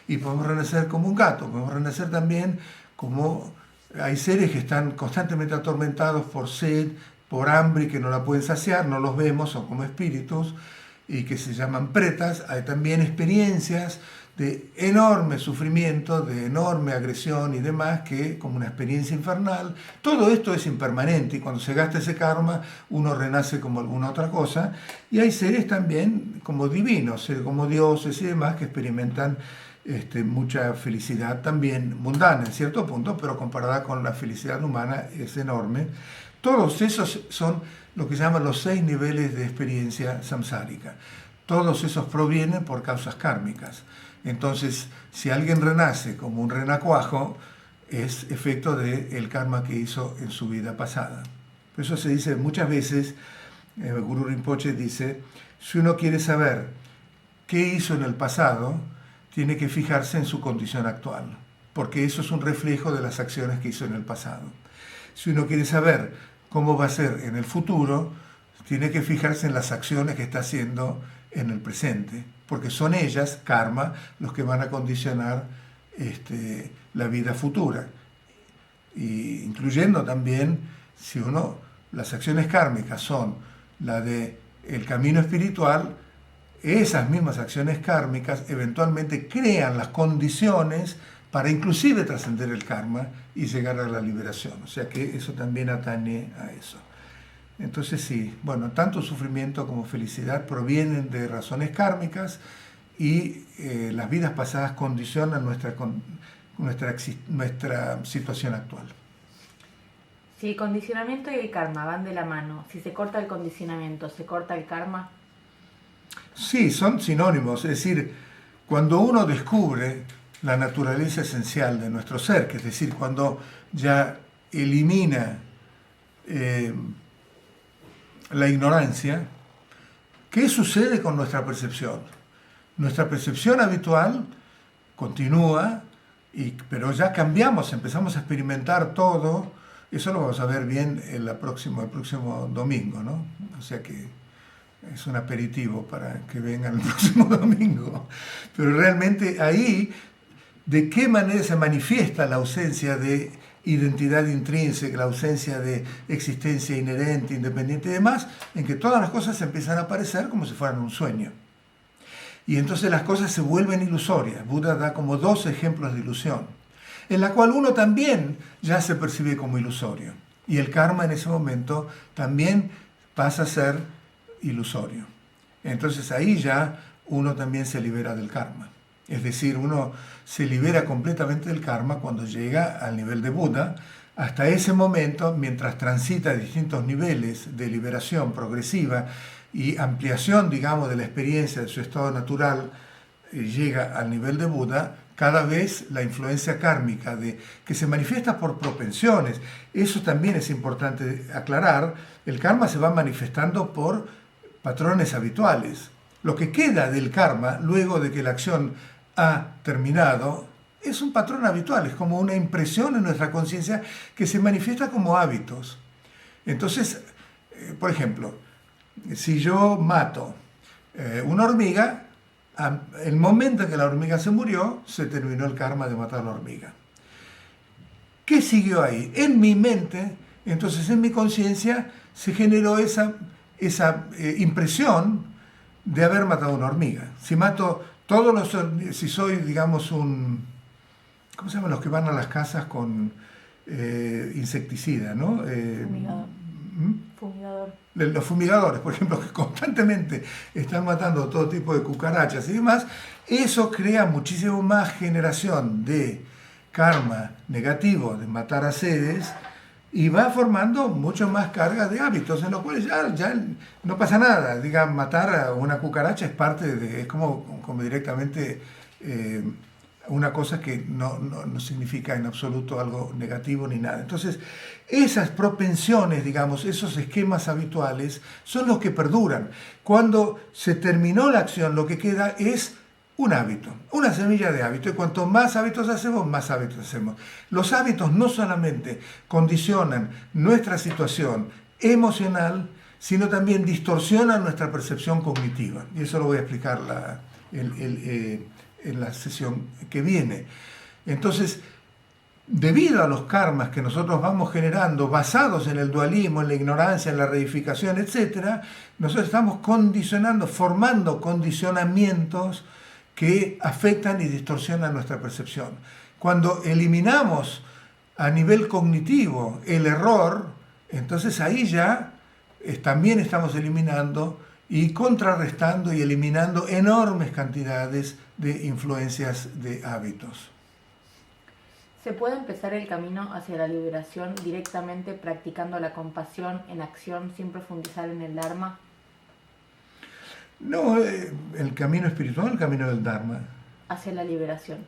y podemos renacer como un gato, podemos renacer también como... Hay seres que están constantemente atormentados por sed, por hambre, y que no la pueden saciar, no los vemos, son como espíritus, y que se llaman pretas. Hay también experiencias de enorme sufrimiento, de enorme agresión y demás, que como una experiencia infernal. Todo esto es impermanente, y cuando se gasta ese karma, uno renace como alguna otra cosa. Y hay seres también como divinos, como dioses y demás, que experimentan mucha felicidad también mundana en cierto punto, pero comparada con la felicidad humana es enorme. Todos esos son lo que se llaman los 6 niveles de experiencia samsárica. Todos esos provienen por causas kármicas. Entonces, si alguien renace como un renacuajo, es efecto del karma que hizo en su vida pasada. Por eso se dice muchas veces, Guru Rinpoche dice, si uno quiere saber qué hizo en el pasado, tiene que fijarse en su condición actual, porque eso es un reflejo de las acciones que hizo en el pasado. Si uno quiere saber cómo va a ser en el futuro, tiene que fijarse en las acciones que está haciendo en el presente, porque son ellas, karma, los que van a condicionar la vida futura. Y incluyendo también, si las acciones kármicas son la de el camino espiritual, esas mismas acciones kármicas eventualmente crean las condiciones para inclusive trascender el karma y llegar a la liberación. O sea que eso también atañe a eso. Entonces sí, bueno, tanto sufrimiento como felicidad provienen de razones kármicas, y las vidas pasadas condicionan nuestra situación actual. Si el condicionamiento y el karma van de la mano, si se corta el condicionamiento, ¿se corta el karma? Sí, son sinónimos. Es decir, cuando uno descubre la naturaleza esencial de nuestro ser, que es decir, cuando ya elimina la ignorancia, ¿qué sucede con nuestra percepción? Nuestra percepción habitual continúa, pero ya cambiamos, empezamos a experimentar todo. Eso lo vamos a ver bien el próximo domingo, ¿no? O sea que es un aperitivo para que vengan el próximo domingo. Pero realmente ahí, ¿de qué manera se manifiesta la ausencia de identidad intrínseca, la ausencia de existencia inherente, independiente y demás? En que todas las cosas empiezan a aparecer como si fueran un sueño. Y entonces las cosas se vuelven ilusorias. Buda da como 2 ejemplos de ilusión, en la cual uno también ya se percibe como ilusorio. Y el karma en ese momento también pasa a ser ilusorio. Entonces ahí ya uno también se libera del karma. Es decir, uno se libera completamente del karma cuando llega al nivel de Buda, hasta ese momento, mientras transita distintos niveles de liberación progresiva y ampliación, digamos, de la experiencia de su estado natural, llega al nivel de Buda, cada vez la influencia kármica que se manifiesta por propensiones, eso también es importante aclarar, el karma se va manifestando por patrones habituales. Lo que queda del karma, luego de que la acción ha terminado, es un patrón habitual, es como una impresión en nuestra conciencia que se manifiesta como hábitos. Entonces, por ejemplo, si yo mato una hormiga, el momento en que la hormiga se murió, se terminó el karma de matar a la hormiga. ¿Qué siguió ahí? En mi mente, entonces en mi conciencia, se generó esa impresión de haber matado una hormiga. Si mato si soy, digamos, ¿cómo se llaman los que van a las casas con insecticida, ¿no? Fumigador. Fumigador. Los fumigadores, por ejemplo, que constantemente están matando todo tipo de cucarachas y demás, eso crea muchísimo más generación de karma negativo, de matar a seres, y va formando mucho más carga de hábitos, en los cuales ya no pasa nada. Digan, matar a una cucaracha es es como directamente una cosa que no significa en absoluto algo negativo ni nada. Entonces, esas propensiones, digamos, esos esquemas habituales son los que perduran. Cuando se terminó la acción, lo que queda es un hábito, una semilla de hábito, y cuanto más hábitos hacemos, más hábitos hacemos. Los hábitos no solamente condicionan nuestra situación emocional, sino también distorsionan nuestra percepción cognitiva. Y eso lo voy a explicar en la sesión que viene. Entonces, debido a los karmas que nosotros vamos generando, basados en el dualismo, en la ignorancia, en la reificación, etc., nosotros estamos formando condicionamientos que afectan y distorsionan nuestra percepción. Cuando eliminamos a nivel cognitivo el error, entonces ahí ya también estamos eliminando y contrarrestando y eliminando enormes cantidades de influencias de hábitos. ¿Se puede empezar el camino hacia la liberación directamente practicando la compasión en acción sin profundizar en el Dharma? No, el camino espiritual, el camino del Dharma. Hacia la liberación.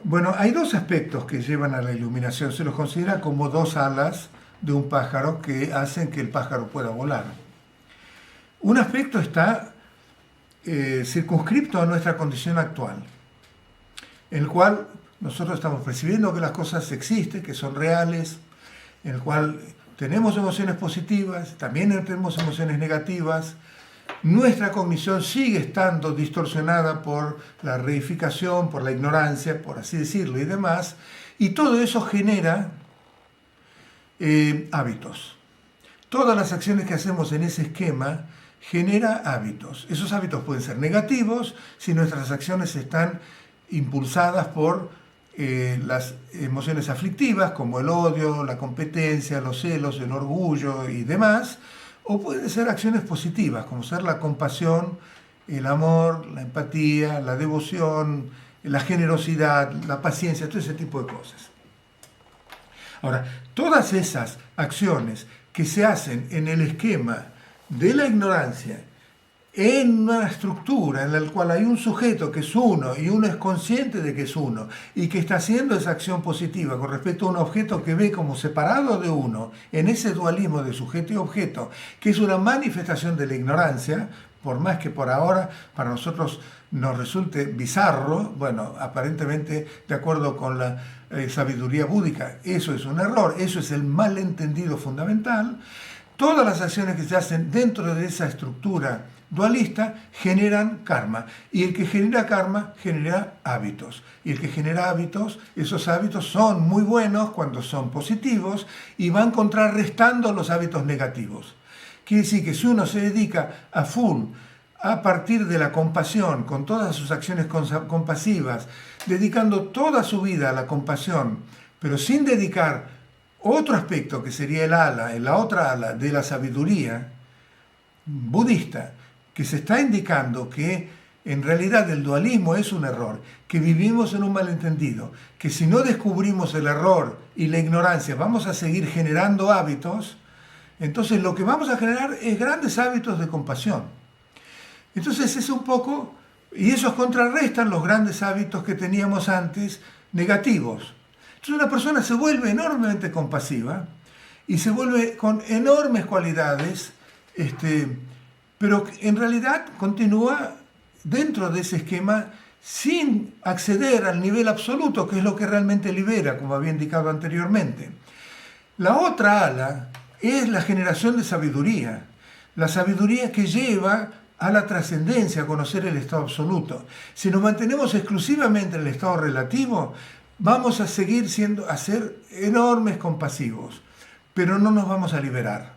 Bueno, hay dos aspectos que llevan a la iluminación. Se los considera como dos alas de un pájaro que hacen que el pájaro pueda volar. Un aspecto está circunscripto a nuestra condición actual, en el cual nosotros estamos percibiendo que las cosas existen, que son reales, en el cual tenemos emociones positivas, también tenemos emociones negativas. Nuestra cognición sigue estando distorsionada por la reificación, por la ignorancia, por así decirlo, y demás, y todo eso genera hábitos. Todas las acciones que hacemos en ese esquema genera hábitos. Esos hábitos pueden ser negativos si nuestras acciones están impulsadas por las emociones aflictivas, como el odio, la competencia, los celos, el orgullo y demás, o pueden ser acciones positivas, como ser la compasión, el amor, la empatía, la devoción, la generosidad, la paciencia, todo ese tipo de cosas. Ahora, todas esas acciones que se hacen en el esquema de la ignorancia, en una estructura en la cual hay un sujeto que es uno y uno es consciente de que es uno y que está haciendo esa acción positiva con respecto a un objeto que ve como separado de uno, en ese dualismo de sujeto y objeto, que es una manifestación de la ignorancia, por más que por ahora para nosotros nos resulte bizarro, bueno, aparentemente de acuerdo con la sabiduría búdica, eso es un error, eso es el malentendido fundamental. Todas las acciones que se hacen dentro de esa estructura dualista generan karma, y el que genera karma genera hábitos, y el que genera hábitos, esos hábitos son muy buenos cuando son positivos y van contrarrestando los hábitos negativos. Quiere decir que si uno se dedica a full a partir de la compasión, con todas sus acciones compasivas, dedicando toda su vida a la compasión, pero sin dedicar otro aspecto que sería la otra ala de la sabiduría budista, que se está indicando que En realidad el dualismo es un error, que vivimos en un malentendido, que si no descubrimos el error y la ignorancia vamos a seguir generando hábitos, entonces lo que vamos a generar es grandes hábitos de compasión. Entonces es un poco, y esos contrarrestan los grandes hábitos que teníamos antes, negativos. Entonces una persona se vuelve enormemente compasiva y se vuelve con enormes cualidades, pero en realidad continúa dentro de ese esquema sin acceder al nivel absoluto, que es lo que realmente libera, como había indicado anteriormente. La otra ala es la generación de sabiduría, la sabiduría que lleva a la trascendencia, a conocer el estado absoluto. Si nos mantenemos exclusivamente en el estado relativo, vamos a seguir a ser enormes compasivos, pero no nos vamos a liberar.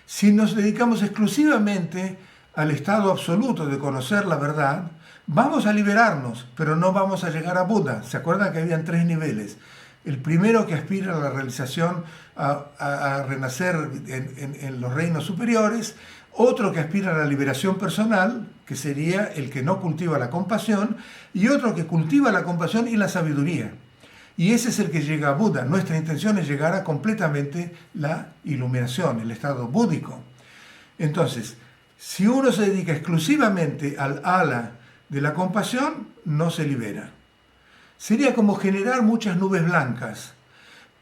Si nos dedicamos exclusivamente al estado absoluto de conocer la verdad, vamos a liberarnos, pero no vamos a llegar a Buda. ¿Se acuerdan que habían 3 niveles? El primero, que aspira a la realización, a renacer en los reinos superiores. Otro que aspira a la liberación personal, que sería el que no cultiva la compasión. Y otro que cultiva la compasión y la sabiduría. Y ese es el que llega a Buda. Nuestra intención es llegar a completamente la iluminación, el estado búdico. Entonces, si uno se dedica exclusivamente al ala de la compasión, no se libera. Sería como generar muchas nubes blancas.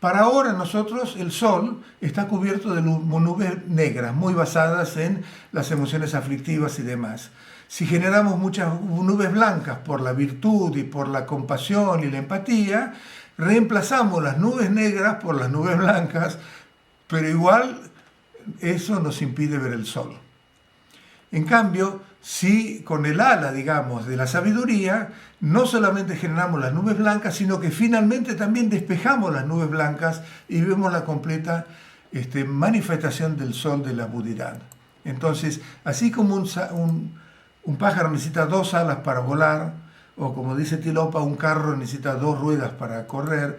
Para ahora nosotros, el sol está cubierto de nubes negras, muy basadas en las emociones aflictivas y demás. Si generamos muchas nubes blancas por la virtud y por la compasión y la empatía, reemplazamos las nubes negras por las nubes blancas, pero igual eso nos impide ver el sol. En cambio, si con el ala, digamos, de la sabiduría, no solamente generamos las nubes blancas, sino que finalmente también despejamos las nubes blancas y vemos la completa manifestación del sol de la budidad. Entonces, así como un pájaro necesita 2 alas para volar, o como dice Tilopa, un carro necesita 2 ruedas para correr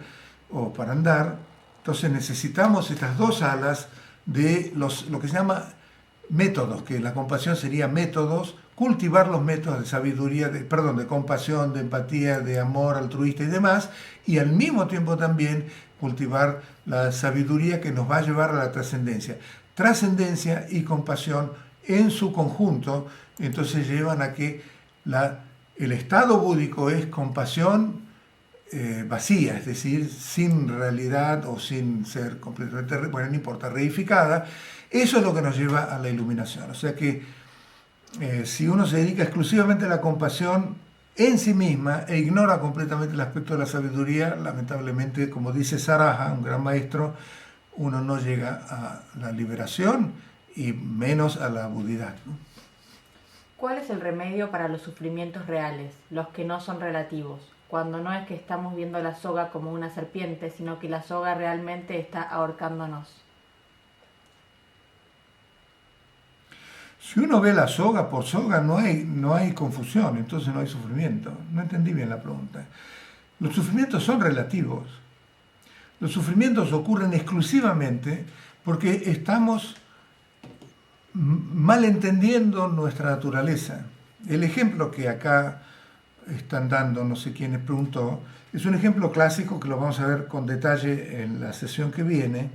o para andar, entonces necesitamos estas 2 alas de lo que se llama métodos, que la compasión sería métodos, cultivar los métodos de sabiduría, de compasión, de empatía, de amor altruista y demás, y al mismo tiempo también cultivar la sabiduría que nos va a llevar a la trascendencia. Trascendencia y compasión en su conjunto, entonces llevan a que el estado búdico es compasión vacía, es decir, sin realidad o sin ser completamente, bueno, no importa, reificada. Eso es lo que nos lleva a la iluminación. O sea que si uno se dedica exclusivamente a la compasión en sí misma e ignora completamente el aspecto de la sabiduría, lamentablemente, como dice Saraha, un gran maestro, uno no llega a la liberación y menos a la budidad, ¿no? ¿Cuál es el remedio para los sufrimientos reales, los que no son relativos? Cuando no es que estamos viendo la soga como una serpiente, sino que la soga realmente está ahorcándonos. Si uno ve la soga por soga, no hay confusión, entonces no hay sufrimiento. No entendí bien la pregunta. Los sufrimientos son relativos. Los sufrimientos ocurren exclusivamente porque estamos malentendiendo nuestra naturaleza. El ejemplo que acá están dando, no sé quién preguntó, es un ejemplo clásico que lo vamos a ver con detalle en la sesión que viene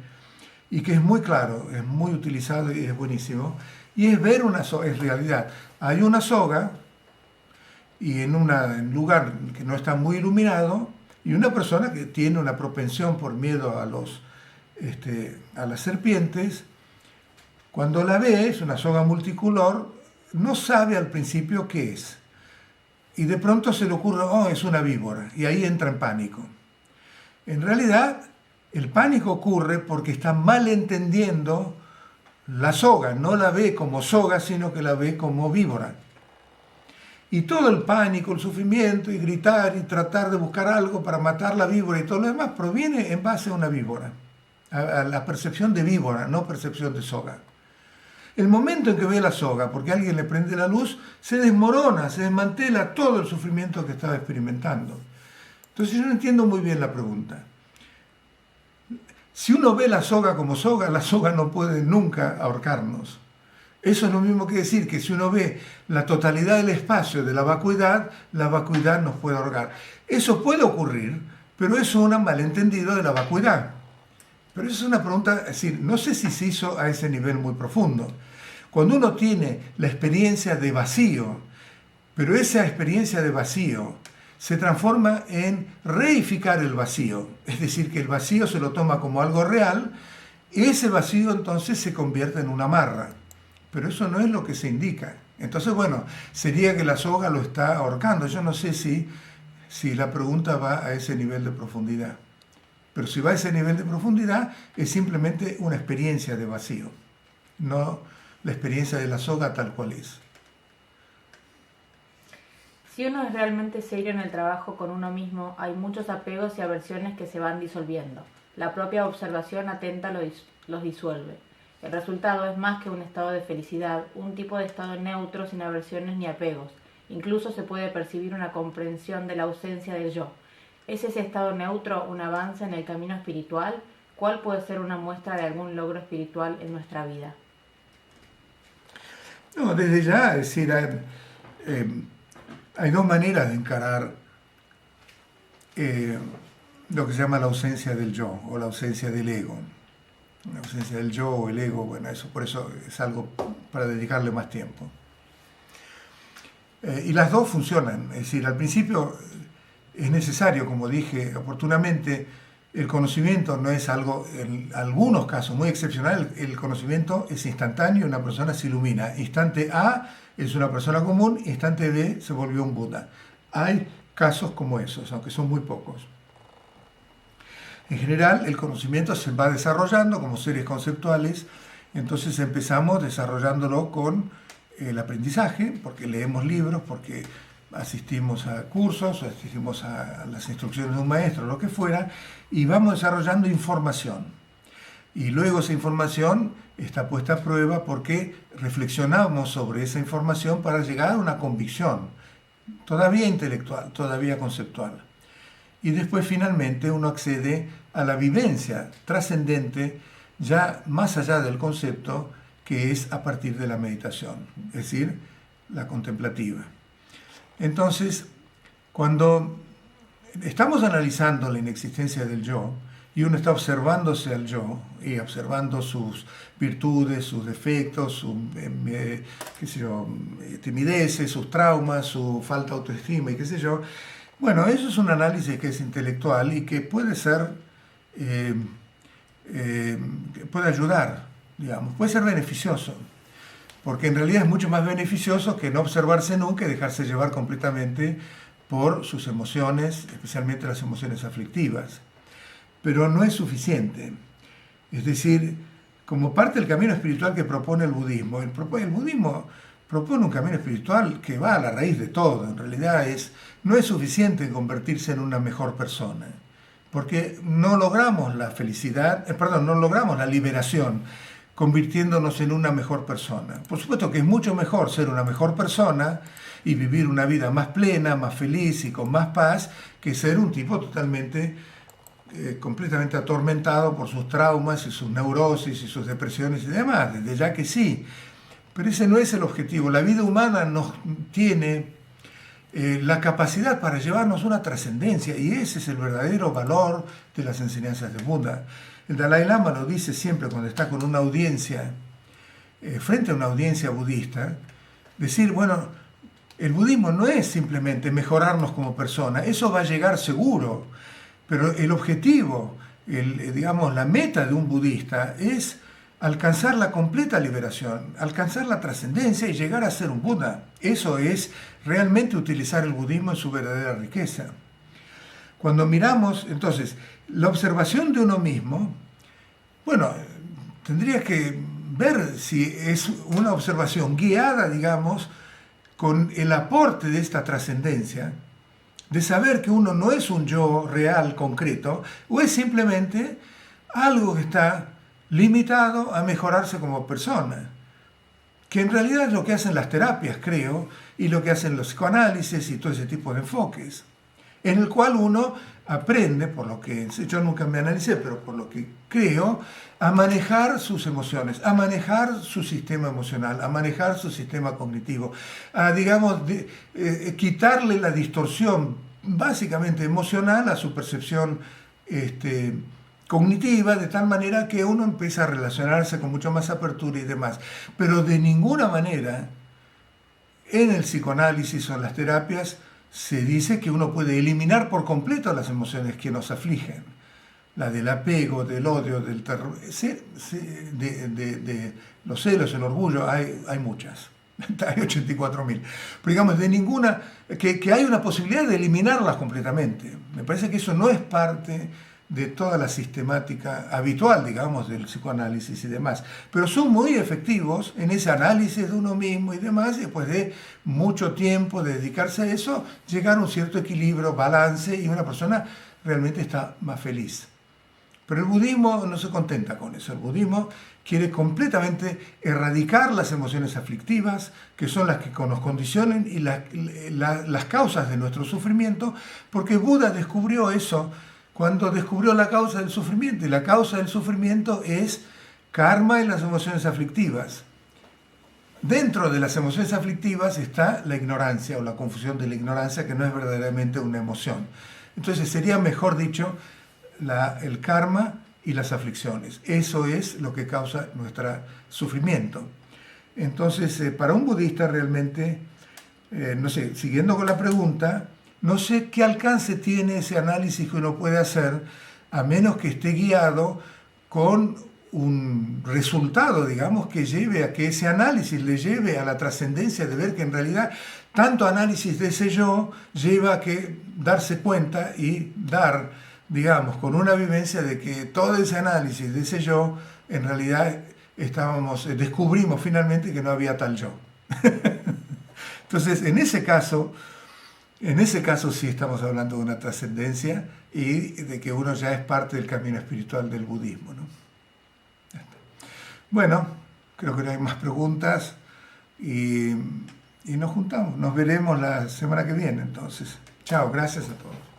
y que es muy claro, es muy utilizado y es buenísimo. Y es ver una soga, es realidad. Hay una soga y en un lugar que no está muy iluminado y una persona que tiene una propensión por miedo a las serpientes, cuando la ve, es una soga multicolor, no sabe al principio qué es. Y de pronto se le ocurre, oh, es una víbora, y ahí entra en pánico. En realidad, el pánico ocurre porque está malentendiendo la soga, no la ve como soga, sino que la ve como víbora. Y todo el pánico, el sufrimiento, y gritar, y tratar de buscar algo para matar la víbora y todo lo demás, proviene en base a una víbora, a la percepción de víbora, no percepción de soga. El momento en que ve la soga, porque alguien le prende la luz, se desmorona, se desmantela todo el sufrimiento que estaba experimentando. Entonces yo no entiendo muy bien la pregunta. Si uno ve la soga como soga, la soga no puede nunca ahorcarnos. Eso es lo mismo que decir que si uno ve la totalidad del espacio de la vacuidad nos puede ahorcar. Eso puede ocurrir, pero eso es un malentendido de la vacuidad. Pero eso es una pregunta, es decir, no sé si se hizo a ese nivel muy profundo. Cuando uno tiene la experiencia de vacío, pero esa experiencia de vacío se transforma en reificar el vacío, es decir, que el vacío se lo toma como algo real, y ese vacío entonces se convierte en una amarra. Pero eso no es lo que se indica. Entonces, bueno, sería que la soga lo está ahorcando. Yo no sé si la pregunta va a ese nivel de profundidad. Pero si va a ese nivel de profundidad, es simplemente una experiencia de vacío, no la experiencia de la soga tal cual es. Si uno es realmente serio en el trabajo con uno mismo, hay muchos apegos y aversiones que se van disolviendo. La propia observación atenta los disuelve. El resultado es más que un estado de felicidad, un tipo de estado neutro sin aversiones ni apegos. Incluso se puede percibir una comprensión de la ausencia del yo. ¿Es ese estado neutro un avance en el camino espiritual? ¿Cuál puede ser una muestra de algún logro espiritual en nuestra vida? No, desde ya, es decir, hay dos maneras de encarar lo que se llama la ausencia del yo o la ausencia del ego. La ausencia del yo o el ego, bueno, eso por eso es algo para dedicarle más tiempo. Y las dos funcionan, es decir, al principio es necesario, como dije oportunamente, el conocimiento no es algo, en algunos casos muy excepcional, el conocimiento es instantáneo, una persona se ilumina. Instante A es una persona común, instante B se volvió un Buda. Hay casos como esos, aunque son muy pocos. En general, el conocimiento se va desarrollando como seres conceptuales, entonces empezamos desarrollándolo con el aprendizaje, porque leemos libros, porque asistimos a cursos, asistimos a las instrucciones de un maestro, lo que fuera, y vamos desarrollando información. Y luego esa información está puesta a prueba porque reflexionamos sobre esa información para llegar a una convicción, todavía intelectual, todavía conceptual. Y después finalmente uno accede a la vivencia trascendente, ya más allá del concepto, que es a partir de la meditación, es decir, la contemplativa. Entonces, cuando estamos analizando la inexistencia del yo, y uno está observándose al yo, y observando sus virtudes, sus defectos, sus timideces, sus traumas, su falta de autoestima y qué sé yo, bueno, eso es un análisis que es intelectual y que puede ser, puede ayudar, digamos, puede ser beneficioso, porque en realidad es mucho más beneficioso que no observarse nunca y dejarse llevar completamente por sus emociones, especialmente las emociones aflictivas. Pero no es suficiente. Es decir, como parte del camino espiritual que propone el budismo propone un camino espiritual que va a la raíz de todo. En realidad no es suficiente convertirse en una mejor persona, porque no logramos la felicidad, no logramos la liberación convirtiéndonos en una mejor persona. Por supuesto que es mucho mejor ser una mejor persona y vivir una vida más plena, más feliz y con más paz, que ser un tipo completamente atormentado por sus traumas y sus neurosis y sus depresiones y demás, desde ya que sí. Pero ese no es el objetivo. La vida humana nos tiene la capacidad para llevarnos una trascendencia, y ese es el verdadero valor de las enseñanzas de Buda. El Dalai Lama lo dice siempre cuando está con una audiencia, frente a una audiencia budista, decir, bueno, el budismo no es simplemente mejorarnos como persona, eso va a llegar seguro, pero el objetivo, la meta de un budista es alcanzar la completa liberación, alcanzar la trascendencia y llegar a ser un Buda. Eso es realmente utilizar el budismo en su verdadera riqueza. Cuando miramos, entonces, la observación de uno mismo, bueno, tendría que ver si es una observación guiada, digamos, con el aporte de esta trascendencia, de saber que uno no es un yo real, concreto, o es simplemente algo que está limitado a mejorarse como persona, que en realidad es lo que hacen las terapias, creo, y lo que hacen los psicoanálisis y todo ese tipo de enfoques. en el cual uno aprende, por lo que yo nunca me analicé, pero por lo que creo, a manejar sus emociones, a manejar su sistema emocional, a manejar su sistema cognitivo, a, digamos, quitarle la distorsión básicamente emocional a su percepción cognitiva, de tal manera que uno empieza a relacionarse con mucho más apertura y demás. Pero de ninguna manera en el psicoanálisis o en las terapias se dice que uno puede eliminar por completo las emociones que nos afligen. La del apego, del odio, del terror, de los celos, el orgullo, hay muchas. Hay 84.000. Pero digamos, de ninguna, que hay una posibilidad de eliminarlas completamente. Me parece que eso no es parte de toda la sistemática habitual, digamos, del psicoanálisis y demás. Pero son muy efectivos en ese análisis de uno mismo y demás, y después de mucho tiempo de dedicarse a eso, llegar a un cierto equilibrio, balance, y una persona realmente está más feliz. Pero el budismo no se contenta con eso. El budismo quiere completamente erradicar las emociones aflictivas, que son las que nos condicionan y las causas de nuestro sufrimiento, porque Buda descubrió eso cuando descubrió la causa del sufrimiento. Y la causa del sufrimiento es karma y las emociones aflictivas. Dentro de las emociones aflictivas está la ignorancia o la confusión de la ignorancia, que no es verdaderamente una emoción. Entonces sería mejor dicho el karma y las aflicciones. Eso es lo que causa nuestro sufrimiento. Entonces, para un budista realmente, no sé, siguiendo con la pregunta, no sé qué alcance tiene ese análisis que uno puede hacer, a menos que esté guiado con un resultado, digamos, que lleve a que ese análisis le lleve a la trascendencia de ver que en realidad tanto análisis de ese yo lleva a que darse cuenta y dar, digamos, con una vivencia de que todo ese análisis de ese yo, en realidad descubrimos finalmente que no había tal yo. Entonces, en ese caso sí estamos hablando de una trascendencia y de que uno ya es parte del camino espiritual del budismo, ¿no? Bueno, creo que no hay más preguntas y nos juntamos. Nos veremos la semana que viene, entonces. Chao, gracias a todos.